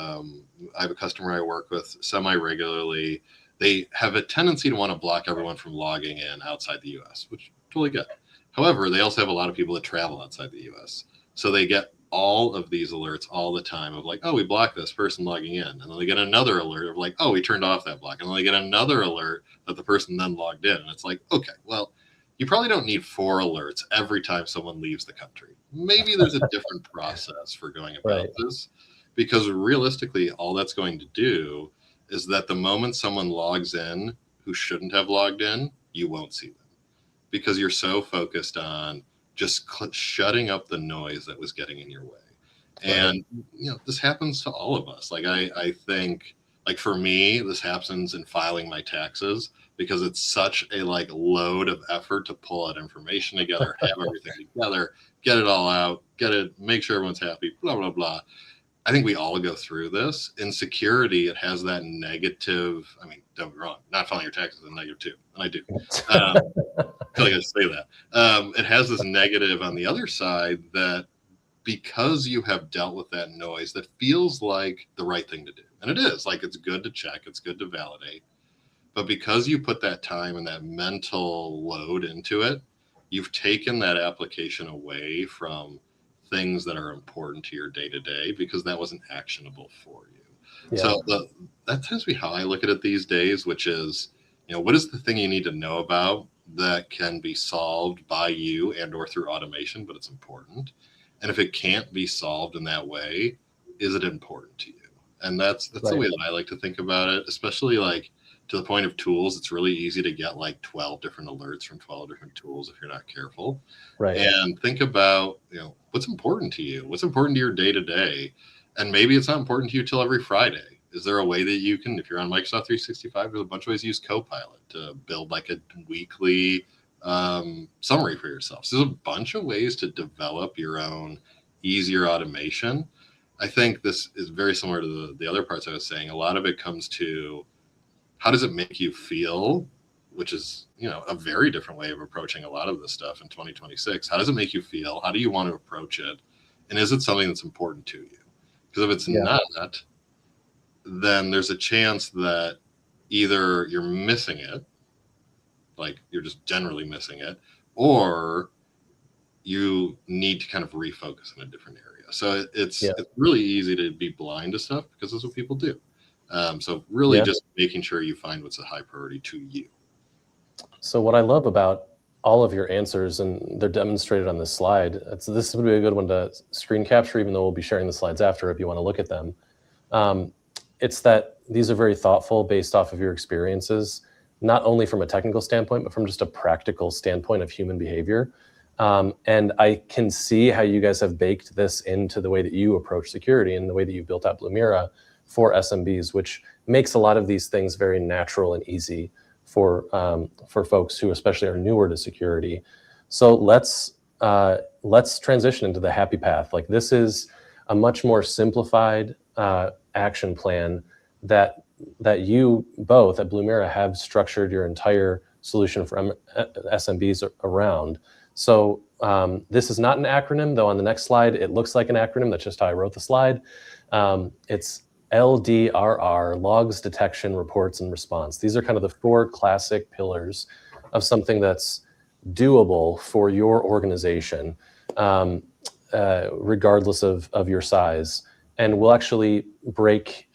I have a customer I work with semi-regularly. They have a tendency to want to block everyone from logging in outside the US, which totally get. However, they also have a lot of people that travel outside the US. So they get all of these alerts all the time of like, oh, we blocked this person logging in. And then they get another alert of like, oh, we turned off that block. And then they get another alert that the person then logged in. And it's like, okay, well, you probably don't need 4 alerts every time someone leaves the country. Maybe there's a different process for going about this, because realistically, all that's going to do is that the moment someone logs in who shouldn't have logged in, you won't see them because you're so focused on just shutting up the noise that was getting in your way. And, you know, this happens to all of us. Like, I think, like, for me, this happens in filing my taxes because it's such a like load of effort to pull that information together, have everything together, get it all out, make sure everyone's happy, blah, blah, blah. I think we all go through this. In security, it has that negative, I mean, don't be wrong, not filing your taxes is a negative too, and I do. I feel like I say that. It has this negative on the other side that because you have dealt with that noise, that feels like the right thing to do. And it is, like, it's good to check, it's good to validate. But because you put that time and that mental load into it, you've taken that application away from things that are important to your day-to-day because that wasn't actionable for you. Yeah. So that tends to be how I look at it these days, which is, you know, what is the thing you need to know about that can be solved by you and or through automation, but it's important. And if it can't be solved in that way, is it important to you? And that's right. The way that I like to think about it, especially like to the point of tools. It's really easy to get like 12 different alerts from 12 different tools if you're not careful. Right. And think about, you know, what's important to you? What's important to your day to day? And maybe it's not important to you till every Friday. Is there a way that you can, if you're on Microsoft 365, there's a bunch of ways to use Copilot to build like a weekly summary for yourself. So there's a bunch of ways to develop your own easier automation. I think this is very similar to the other parts I was saying. A lot of it comes to, how does it make you feel, which is, you know, a very different way of approaching a lot of this stuff in 2026. How does it make you feel? How do you want to approach it? And is it something that's important to you? Because if it's not, then there's a chance that either you're missing it, like you're just generally missing it, or you need to kind of refocus in a different area. So it's really easy to be blind to stuff because that's what people do. So really just making sure you find what's a high priority to you. So what I love about all of your answers, and they're demonstrated on this slide, this would be a good one to screen capture, even though we'll be sharing the slides after if you want to look at them. It's that these are very thoughtful based off of your experiences, not only from a technical standpoint, but from just a practical standpoint of human behavior. And I can see how you guys have baked this into the way that you approach security and the way that you built out Blumira for SMBs, which makes a lot of these things very natural and easy for folks who especially are newer to security. So let's transition into the happy path. Like, this is a much more simplified action plan that you both at Blumira have structured your entire solution for SMBs around. So this is not an acronym, though on the next slide it looks like an acronym. That's just how I wrote the slide. It's LDRR, Logs, Detection, Reports, and Response. These are kind of the 4 classic pillars of something that's doable for your organization, regardless of your size. And we'll actually break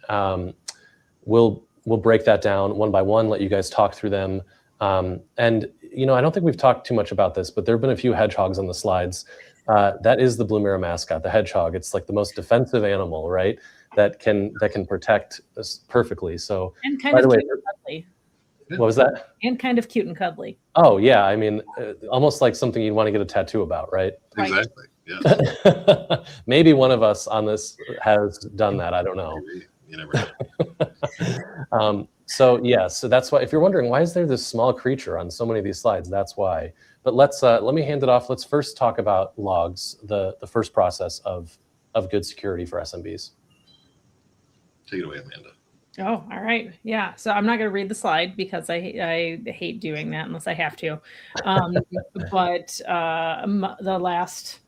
we'll break that down one by one, let you guys talk through them. And you know, I don't think we've talked too much about this, but there have been a few hedgehogs on the slides. That is the Blumira mascot, the hedgehog. It's like the most defensive animal, right? that can protect us perfectly. So, And kind by of the way, cute and cuddly. what was that? And kind of cute and cuddly. Oh yeah, I mean, almost like something you'd want to get a tattoo about, right? Right. Exactly. Yes. Maybe one of us on this has done that. I don't know. Maybe. You never know. So yeah, so that's why, if you're wondering why is there this small creature on so many of these slides, that's why. But let me hand it off. Let's first talk about logs, the first process of good security for SMBs. Take it away, Amanda. Oh, all right. Yeah. So I'm not going to read the slide because I hate doing that unless I have to. But the last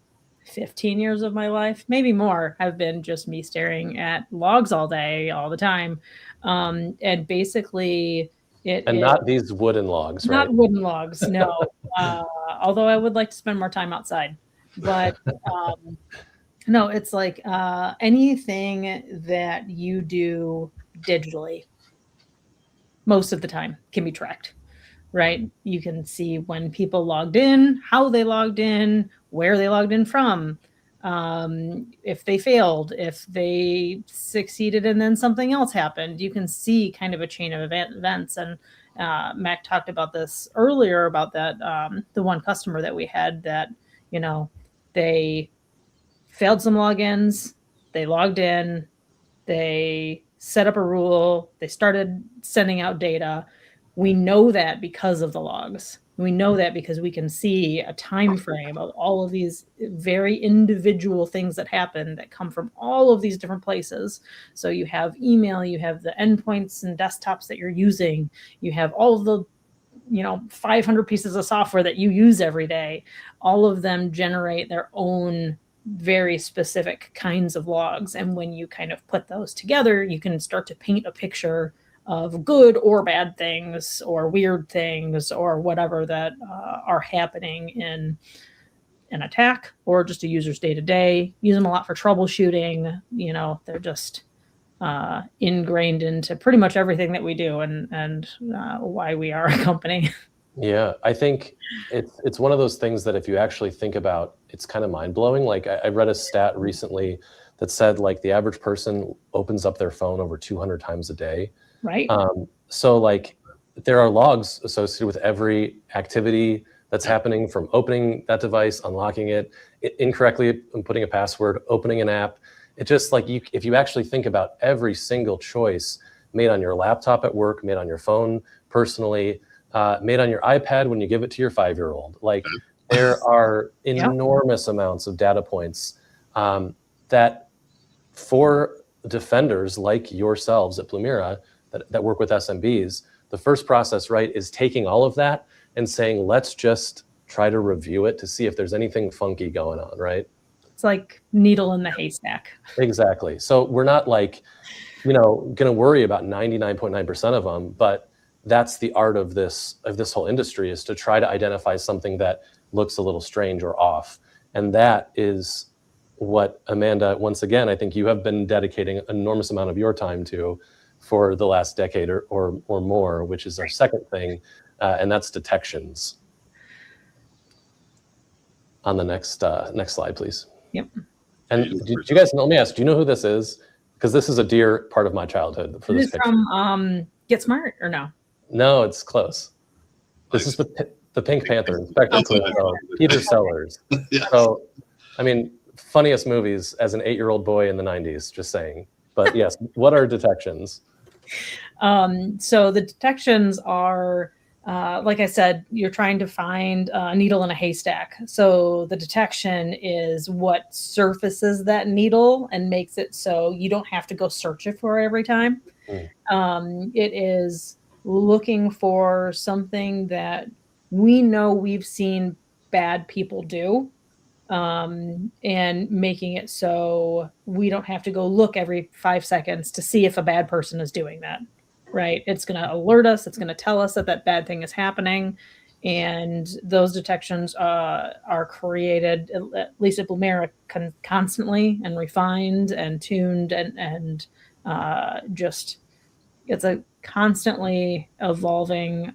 15 years of my life, maybe more, have been just me staring at logs all day, all the time. And basically, not these wooden logs, right? Not wooden logs, no. Although I would like to spend more time outside. But no, it's like anything that you do digitally most of the time can be tracked, right? You can see when people logged in, how they logged in, where they logged in from, if they failed, if they succeeded and then something else happened. You can see kind of a chain of events. And Mac talked about this earlier about that, the one customer that we had that, they failed some logins, they logged in, they set up a rule, they started sending out data. We know that because of the logs. We know that because we can see a time frame of all of these very individual things that happen that come from all of these different places. So you have email, you have the endpoints and desktops that you're using, you have all of the 500 pieces of software that you use every day. All of them generate their own very specific kinds of logs. And when you kind of put those together, you can start to paint a picture of good or bad things or weird things or whatever that are happening in an attack or just a user's day-to-day. Use them a lot for troubleshooting. They're just ingrained into pretty much everything that we do and why we are a company. Yeah, I think it's one of those things that if you actually think about, it's kind of mind-blowing. Like I read a stat recently that said like the average person opens up their phone over 200 times a day. Right. So like there are logs associated with every activity that's happening, from opening that device, unlocking it, incorrectly putting a password, opening an app. It just like if you actually think about every single choice made on your laptop at work, made on your phone personally, made on your iPad when you give it to your 5-year-old. Like there are enormous amounts of data points that for defenders like yourselves at Plumira that work with SMBs, the first process, right, is taking all of that and saying, let's just try to review it to see if there's anything funky going on, right? It's like needle in the haystack. Exactly. So we're not like, going to worry about 99.9% of them, but that's the art of this whole industry, is to try to identify something that looks a little strange or off. And that is what, Amanda, once again, I think you have been dedicating an enormous amount of your time to for the last decade or more, which is our second thing, and that's detections. On the next slide, please. Yep. And do you guys, let me ask, do you know who this is? Because this is a dear part of my childhood for this picture. From Get Smart or no? No, it's close. This is the Pink Panther, Inspector Clouseau, Peter Sellers. Yes. So, I mean, funniest movies as an 8-year-old boy in the 90s, just saying. But yes, what are detections? So the detections are, like I said, you're trying to find a needle in a haystack. So the detection is what surfaces that needle and makes it so you don't have to go search it for every time. It is looking for something that we know we've seen bad people do, and making it so we don't have to go look every 5 seconds to see if a bad person is doing that, right? It's going to alert us. It's going to tell us that that bad thing is happening. And those detections are created, at least at Plumira, constantly and refined and tuned and just, it's a constantly evolving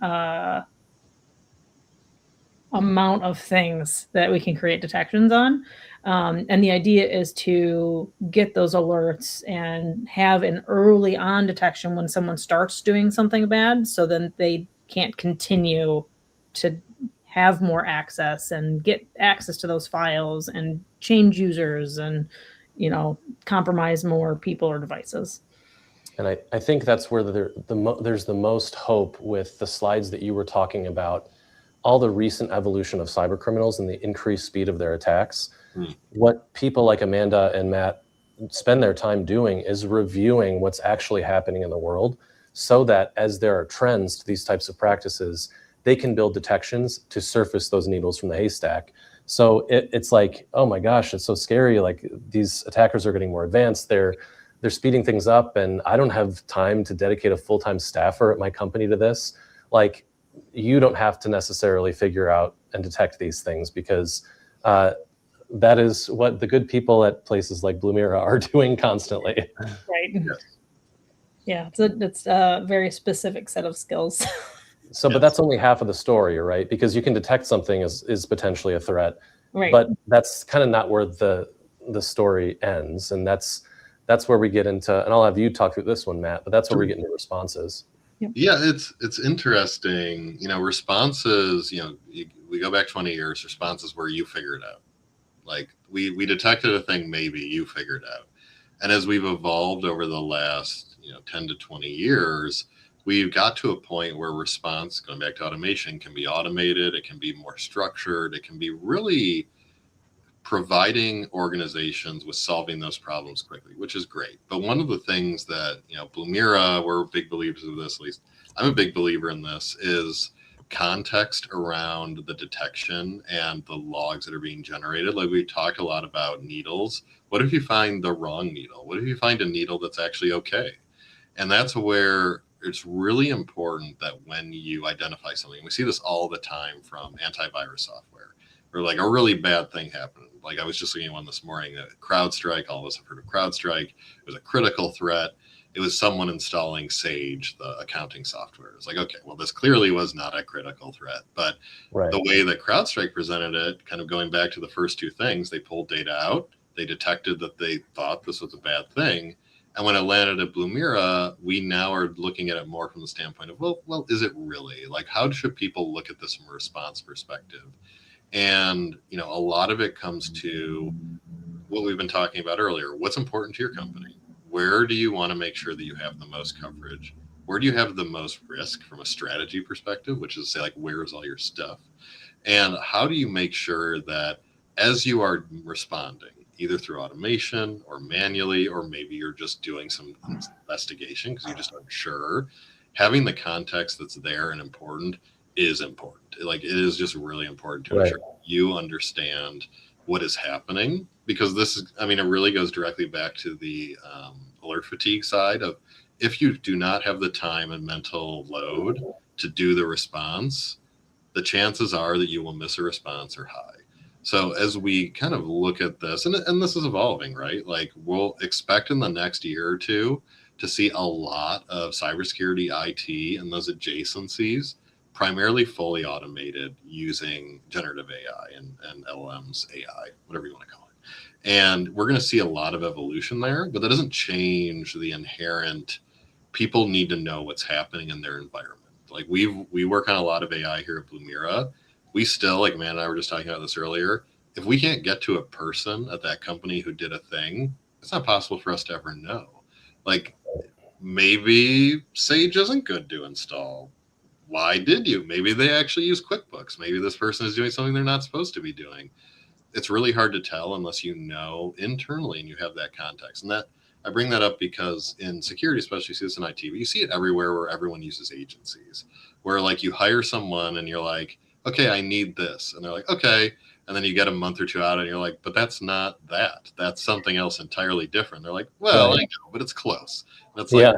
amount of things that we can create detections on. And the idea is to get those alerts and have an early on detection when someone starts doing something bad, so then they can't continue to have more access and get access to those files and change users and, compromise more people or devices. And I think that's where there's the most hope with the slides that you were talking about, all the recent evolution of cyber criminals and the increased speed of their attacks. What people like Amanda and Matt spend their time doing is reviewing what's actually happening in the world, so that as there are trends to these types of practices, they can build detections to surface those needles from the haystack. So it's like, oh my gosh, it's so scary. Like, these attackers are getting more advanced. They're speeding things up, and I don't have time to dedicate a full-time staffer at my company to this. Like, you don't have to necessarily figure out and detect these things, because that is what the good people at places like Blumira are doing constantly. Right. Yeah, it's a very specific set of skills. So, but that's only half of the story, right? Because you can detect something is potentially a threat, Right. but that's kind of not where the story ends. And that's where we get into, and I'll have you talk through this one, Matt, but that's where we get into responses. Yeah, it's interesting. Responses, we go back 20 years, responses where you figure it out. Like, we detected a thing, maybe you figured it out. And as we've evolved over the last, 10 to 20 years, we've got to a point where response, going back to automation, can be automated, it can be more structured, it can be really providing organizations with solving those problems quickly, which is great. But one of the things that, Blumira, we're big believers of this, at least I'm a big believer in this, is context around the detection and the logs that are being generated. Like, we talked a lot about needles. What if you find the wrong needle? What if you find a needle that's actually okay? And that's where it's really important that when you identify something, we see this all the time from antivirus software, or like a really bad thing happened. Like, I was just looking at one this morning, CrowdStrike. All of us have heard of CrowdStrike. It was a critical threat. It was someone installing Sage, the accounting software. It's like, okay, well, this clearly was not a critical threat. But the way that CrowdStrike presented it, kind of going back to the first two things, they pulled data out. They detected that they thought this was a bad thing. And when it landed at Blumira, we now are looking at it more from the standpoint of, well, is it really? Like, how should people look at this from a response perspective? And, a lot of it comes to what we've been talking about earlier. What's important to your company? Where do you want to make sure that you have the most coverage? Where do you have the most risk from a strategy perspective, which is, say, like, where's all your stuff? And how do you make sure that as you are responding, either through automation or manually, or maybe you're just doing some investigation because you just aren't sure, having the context that's there and important is important. Like, it is just really important to ensure you understand what is happening, because this is, it really goes directly back to the alert fatigue side of, if you do not have the time and mental load to do the response, the chances are that you will miss a response are high. So as we kind of look at this, and this is evolving, right? Like, we'll expect in the next year or two to see a lot of cybersecurity, IT, and those adjacencies primarily fully automated using generative AI and LLMs, AI, whatever you want to call it. And we're going to see a lot of evolution there, but that doesn't change the inherent, people need to know what's happening in their environment. Like, we work on a lot of AI here at Blumira. We still, like, man and I were just talking about this earlier, if we can't get to a person at that company who did a thing, it's not possible for us to ever know. Like, maybe Sage isn't good to install. Why did you? Maybe they actually use QuickBooks. Maybe this person is doing something they're not supposed to be doing. It's really hard to tell unless you know internally and you have that context. And that, I bring that up because in security, especially, you see this in IT, but you see it everywhere where everyone uses agencies, where, like, you hire someone and you're like, okay, I need this. And they're like, okay. And then you get a month or two out and you're like, but that's not that. That's something else entirely different. They're like, well, I know, but it's close. And it's like,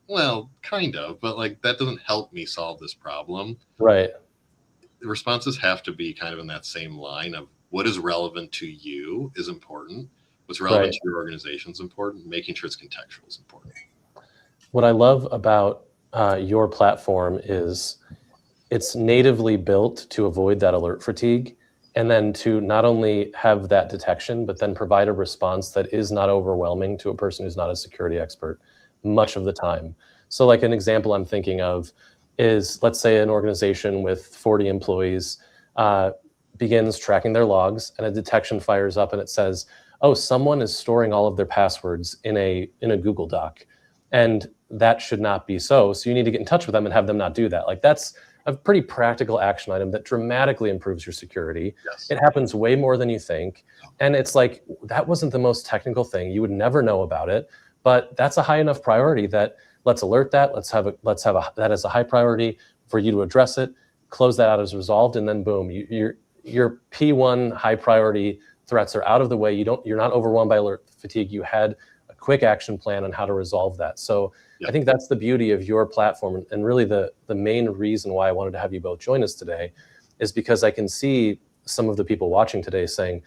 well, kind of, but, like, that doesn't help me solve this problem. Right. The responses have to be kind of in that same line of, what is relevant to you is important. What's relevant to your organization is important. Making sure it's contextual is important. What I love about your platform is it's natively built to avoid that alert fatigue, and then to not only have that detection, but then provide a response that is not overwhelming to a person who's not a security expert much of the time. So like an example I'm thinking of is, let's say an organization with 40 employees begins tracking their logs, and a detection fires up and it says, oh, someone is storing all of their passwords in a Google Doc. And that should not be so. So you need to get in touch with them and have them not do that. Like, that's a pretty practical action item that dramatically improves your security. Yes. It happens way more than you think. And it's like, that wasn't the most technical thing. You would never know about it, but that's a high enough priority that let's alert that. Let's have that as a high priority for you to address it, close that out as resolved, and then boom, your P1 high priority threats are out of the way. You're not overwhelmed by alert fatigue. You had a quick action plan on how to resolve that. So I think that's the beauty of your platform, and really the main reason why I wanted to have you both join us today is because I can see some of the people watching today saying,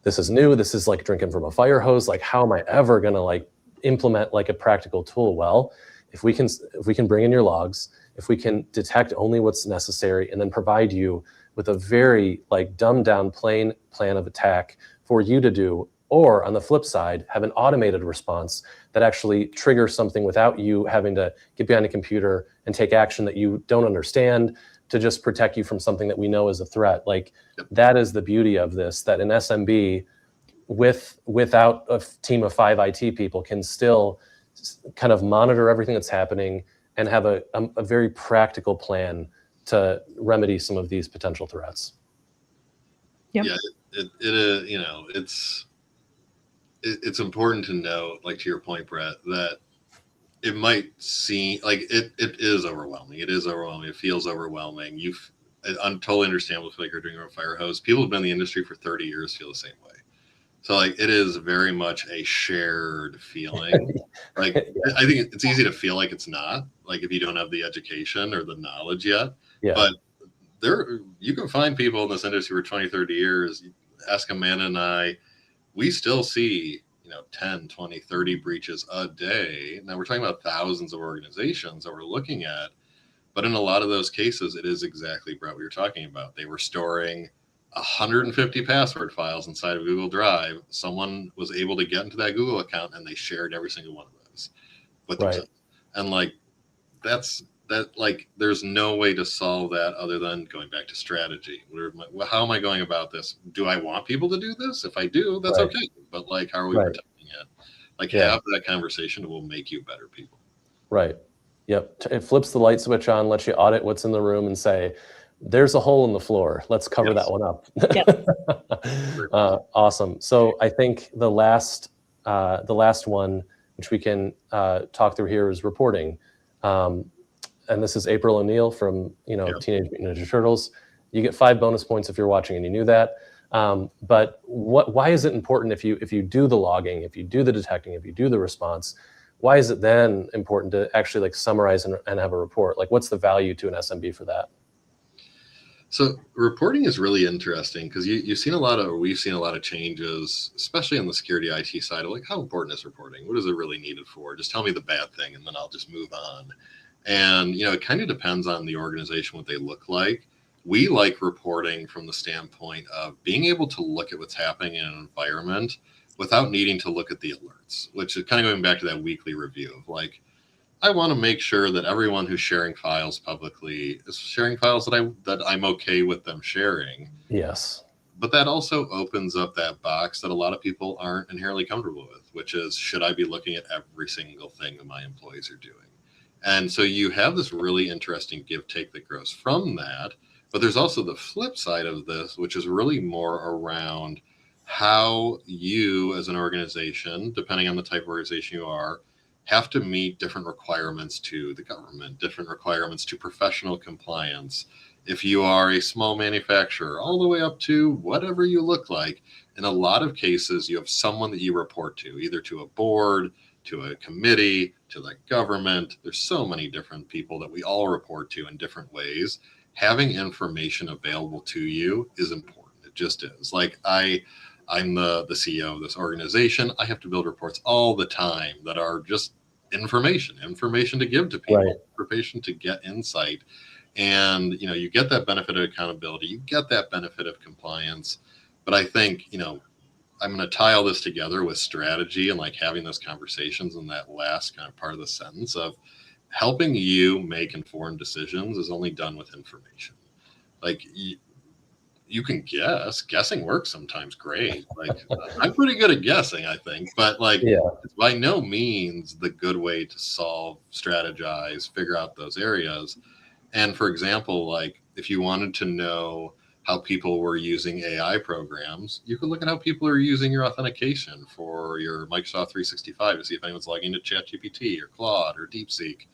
this is new, this is like drinking from a fire hose, like how am I ever gonna like implement like a practical tool? Well, if we can bring in your logs, if we can detect only what's necessary and then provide you with a very like dumbed down plain plan of attack for you to do, or on the flip side, have an automated response that actually triggers something without you having to get behind a computer and take action that you don't understand to just protect you from something that we know is a threat. Like, that is the beauty of this, that an SMB without a team of 5 IT people can still kind of monitor everything that's happening and have a very practical plan to remedy some of these potential threats. Yep. Yeah, it you know, it's important to know, like to your point, Brett, that it might seem like it is overwhelming. It is overwhelming. It feels overwhelming. I totally understand what like you're doing on a fire hose. People who've been in the industry for 30 years feel the same way. So like it is very much a shared feeling. Like I think it's easy to feel like it's not, like if you don't have the education or the knowledge yet. Yeah. But you can find people in this industry for 20, 30 years. Ask Amanda and I, we still see 10, 20, 30 breaches a day. Now we're talking about thousands of organizations that we're looking at, but in a lot of those cases, it is exactly, Brett, what you're talking about. They were storing 150 password files inside of Google Drive. Someone was able to get into that Google account and they shared every single one of those with themselves. And like, there's no way to solve that other than going back to strategy. How am I going about this? Do I want people to do this? If I do, that's okay. But like, how are we protecting it? Like, have that conversation that will make you better people. Right. Yep. It flips the light switch on, lets you audit what's in the room and say, there's a hole in the floor. Let's cover that one up. Awesome. So I think the last one, which we can talk through here, is reporting. And this is April O'Neil from Teenage Mutant Ninja Turtles. You get 5 bonus points if you're watching and you knew that. But why is it important if you do the logging, if you do the detecting, if you do the response? Why is it then important to actually like summarize and have a report? Like, what's the value to an SMB for that? So reporting is really interesting because we've seen a lot of changes, especially on the security IT side, of like, how important is reporting? What is it really needed for? Just tell me the bad thing and then I'll just move on. And, it kind of depends on the organization, what they look like. We like reporting from the standpoint of being able to look at what's happening in an environment without needing to look at the alerts, which is kind of going back to that weekly review of like, I want to make sure that everyone who's sharing files publicly is sharing files that I'm okay with them sharing. Yes. But that also opens up that box that a lot of people aren't inherently comfortable with, which is, should I be looking at every single thing that my employees are doing? And so you have this really interesting give take that grows from that. But there's also the flip side of this, which is really more around how you as an organization, depending on the type of organization you are, have to meet different requirements to the government, different requirements to professional compliance. If you are a small manufacturer, all the way up to whatever you look like, in a lot of cases, you have someone that you report to, either to a board, to a committee, to the government. There's so many different people that we all report to in different ways. Having information available to you is important. It just is. Like I'm the CEO of this organization. I have to build reports all the time that are just information to give to people, information to get insight. And, you get that benefit of accountability, you get that benefit of compliance. But I think, I'm going to tie all this together with strategy and like having those conversations in that last kind of part of the sentence of helping you make informed decisions is only done with information. Like you can guess. Guessing works sometimes great. Like I'm pretty good at guessing, I think, but like it's by no means the good way to solve, strategize, figure out those areas. And for example, like if you wanted to know how people were using AI programs, you could look at how people are using your authentication for your Microsoft 365 to see if anyone's logging into ChatGPT or Claude or DeepSeek.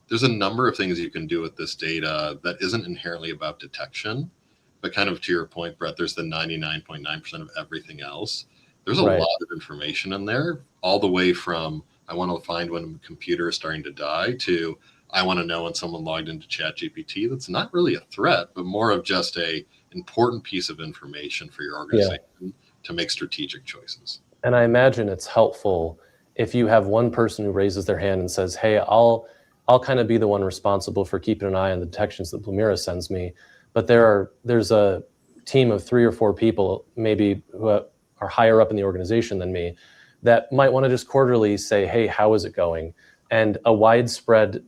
There's a number of things you can do with this data that isn't inherently about detection, but kind of to your point, Brett, there's the 99.9% of everything else. There's a lot of information in there, all the way from I want to find when a computer is starting to die to I want to know when someone logged into ChatGPT. That's not really a threat, but more of just a important piece of information for your organization to make strategic choices. And I imagine it's helpful if you have one person who raises their hand and says, hey, I'll kind of be the one responsible for keeping an eye on the detections that Blumira sends me. But there's a team of 3 or 4 people, maybe who are higher up in the organization than me, that might want to just quarterly say, hey, how is it going? And a widespread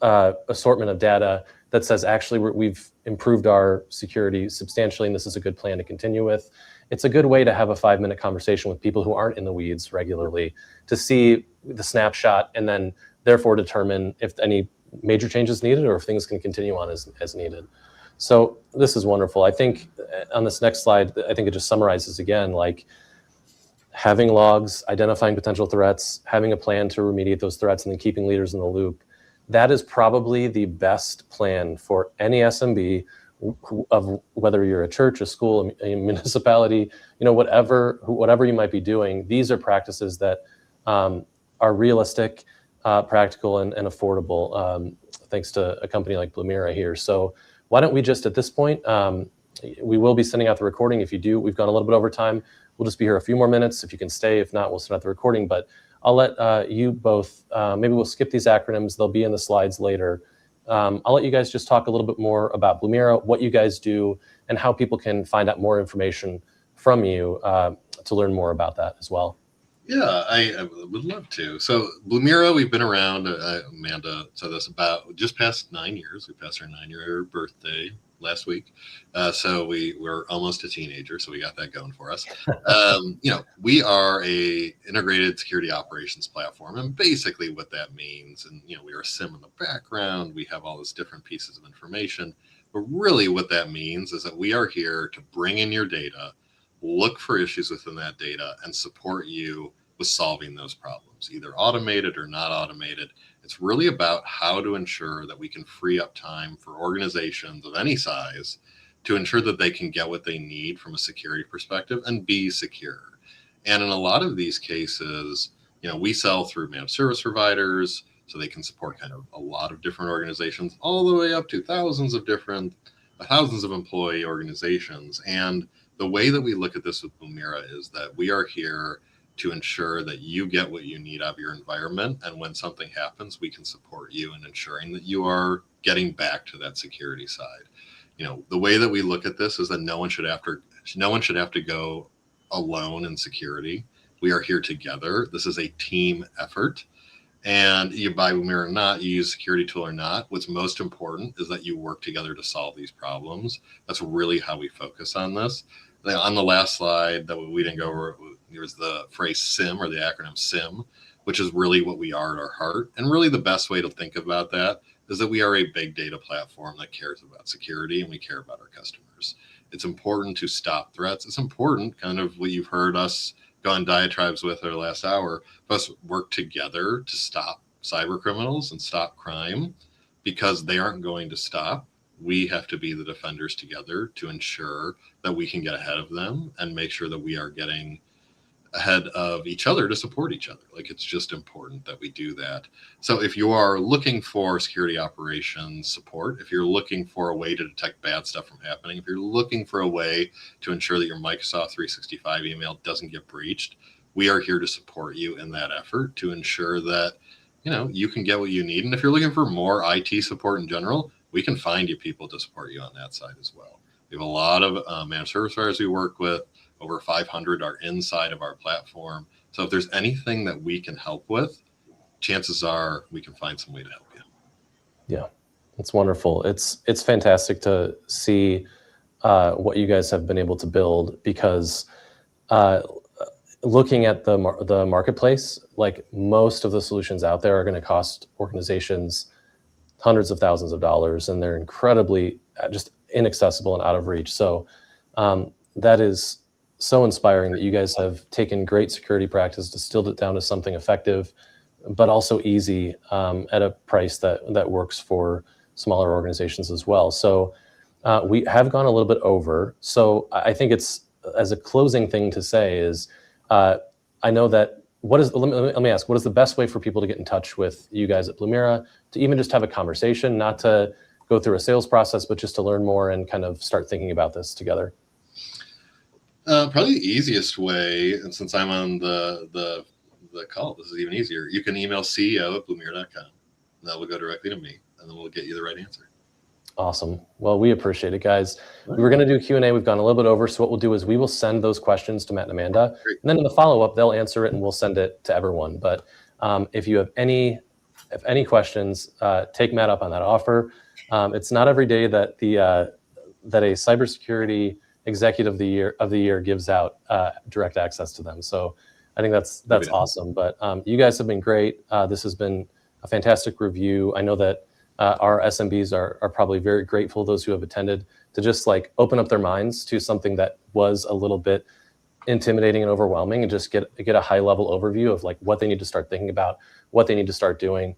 assortment of data that says, actually, we've improved our security substantially, and this is a good plan to continue with. It's a good way to have a 5-minute conversation with people who aren't in the weeds regularly to see the snapshot and then therefore determine if any major changes needed or if things can continue on as needed. So this is wonderful. I think on this next slide, I think it just summarizes again, like having logs, identifying potential threats, having a plan to remediate those threats, and then keeping leaders in the loop. That is probably the best plan for any SMB, of whether you're a church, a school, a municipality, whatever you might be doing. These are practices that are realistic, practical, and affordable, thanks to a company like Blumira here. So why don't we just, at this point, we will be sending out the recording. If you do, we've gone a little bit over time. We'll just be here a few more minutes. If you can stay, if not, we'll send out the recording. But I'll let you both, maybe we'll skip these acronyms. They'll be in the slides later. I'll let you guys just talk a little bit more about Blumira, what you guys do, and how people can find out more information from you to learn more about that as well. Yeah, I would love to. So Blumira, we've been around, Amanda said this, about just past 9 years. We passed our 9-year birthday last week. So we're almost a teenager, so we got that going for us. We are a integrated security operations platform, and basically what that means, and we are a SIM in the background, we have all these different pieces of information, but really what that means is that we are here to bring in your data, look for issues within that data, and support you with solving those problems, either automated or not automated. It's really about how to ensure that we can free up time for organizations of any size to ensure that they can get what they need from a security perspective and be secure. And in a lot of these cases, we sell through managed service providers, so they can support kind of a lot of different organizations, all the way up to thousands of employee organizations. And the way that we look at this with Blumira is that we are here to ensure that you get what you need out of your environment. And when something happens, we can support you in ensuring that you are getting back to that security side. The way that we look at this is that no one should have to go alone in security. We are here together. This is a team effort. And you buy Blumira or not, you use a security tool or not, what's most important is that you work together to solve these problems. That's really how we focus on this. On the last slide that we didn't go over, there was the phrase SIM, or the acronym SIM, which is really what we are at our heart. And really the best way to think about that is that we are a big data platform that cares about security, and we care about our customers. It's important to stop threats. It's important, kind of what you've heard us go on diatribes with our last hour, us work together to stop cyber criminals and stop crime, because they aren't going to stop. We have to be the defenders together to ensure that we can get ahead of them and make sure that we are getting ahead of each other to support each other. Like, it's just important that we do that. So if you are looking for security operations support, if you're looking for a way to detect bad stuff from happening, if you're looking for a way to ensure that your Microsoft 365 email doesn't get breached, we are here to support you in that effort to ensure that you can get what you need. And if you're looking for more IT support in general, we can find you people to support you on that side as well. We have a lot of managed service providers we work with. Over 500 are inside of our platform. So if there's anything that we can help with, chances are we can find some way to help you. Yeah, it's wonderful. It's fantastic to see what you guys have been able to build, because looking at the marketplace, like most of the solutions out there are going to cost organizations hundreds of thousands of dollars, and they're incredibly just inaccessible and out of reach. So that is so inspiring that you guys have taken great security practice, distilled it down to something effective, but also easy at a price that works for smaller organizations as well. So we have gone a little bit over. So I think it's, as a closing thing to say is, I know that let me ask, what is the best way for people to get in touch with you guys at Blumira, to even just have a conversation, not to go through a sales process, but just to learn more and kind of start thinking about this together? Probably the easiest way, and since I'm on the call, this is even easier. You can email CEO@blumira.com. That will go directly to me, and then we'll get you the right answer. Awesome. Well, we appreciate it, guys. We were going to do Q&A. We've gone a little bit over. So what we'll do is we will send those questions to Matt and Amanda. Great. And then in the follow-up, they'll answer it and we'll send it to everyone. But if you have any questions, take Matt up on that offer. It's not every day that that a cybersecurity executive of the year gives out direct access to them. So I think that's awesome. But you guys have been great. This has been a fantastic review. I know that our SMBs are probably very grateful, those who have attended, to just like open up their minds to something that was a little bit intimidating and overwhelming, and just get a high level overview of like what they need to start thinking about, what they need to start doing.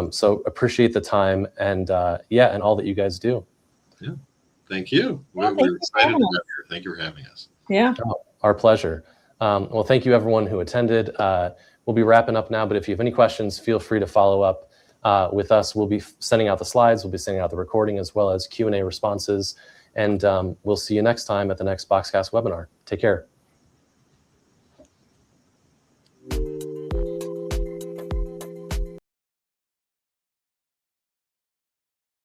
So appreciate the time and and all that you guys do. Yeah, thank you. Yeah, We're excited to be here. Thank you for having us. Yeah. Oh, our pleasure. Well, thank you everyone who attended. We'll be wrapping up now, but if you have any questions, feel free to follow up with us. We'll be sending out the slides, we'll be sending out the recording as well as Q&A responses, and we'll see you next time at the next BoxCast webinar. Take care.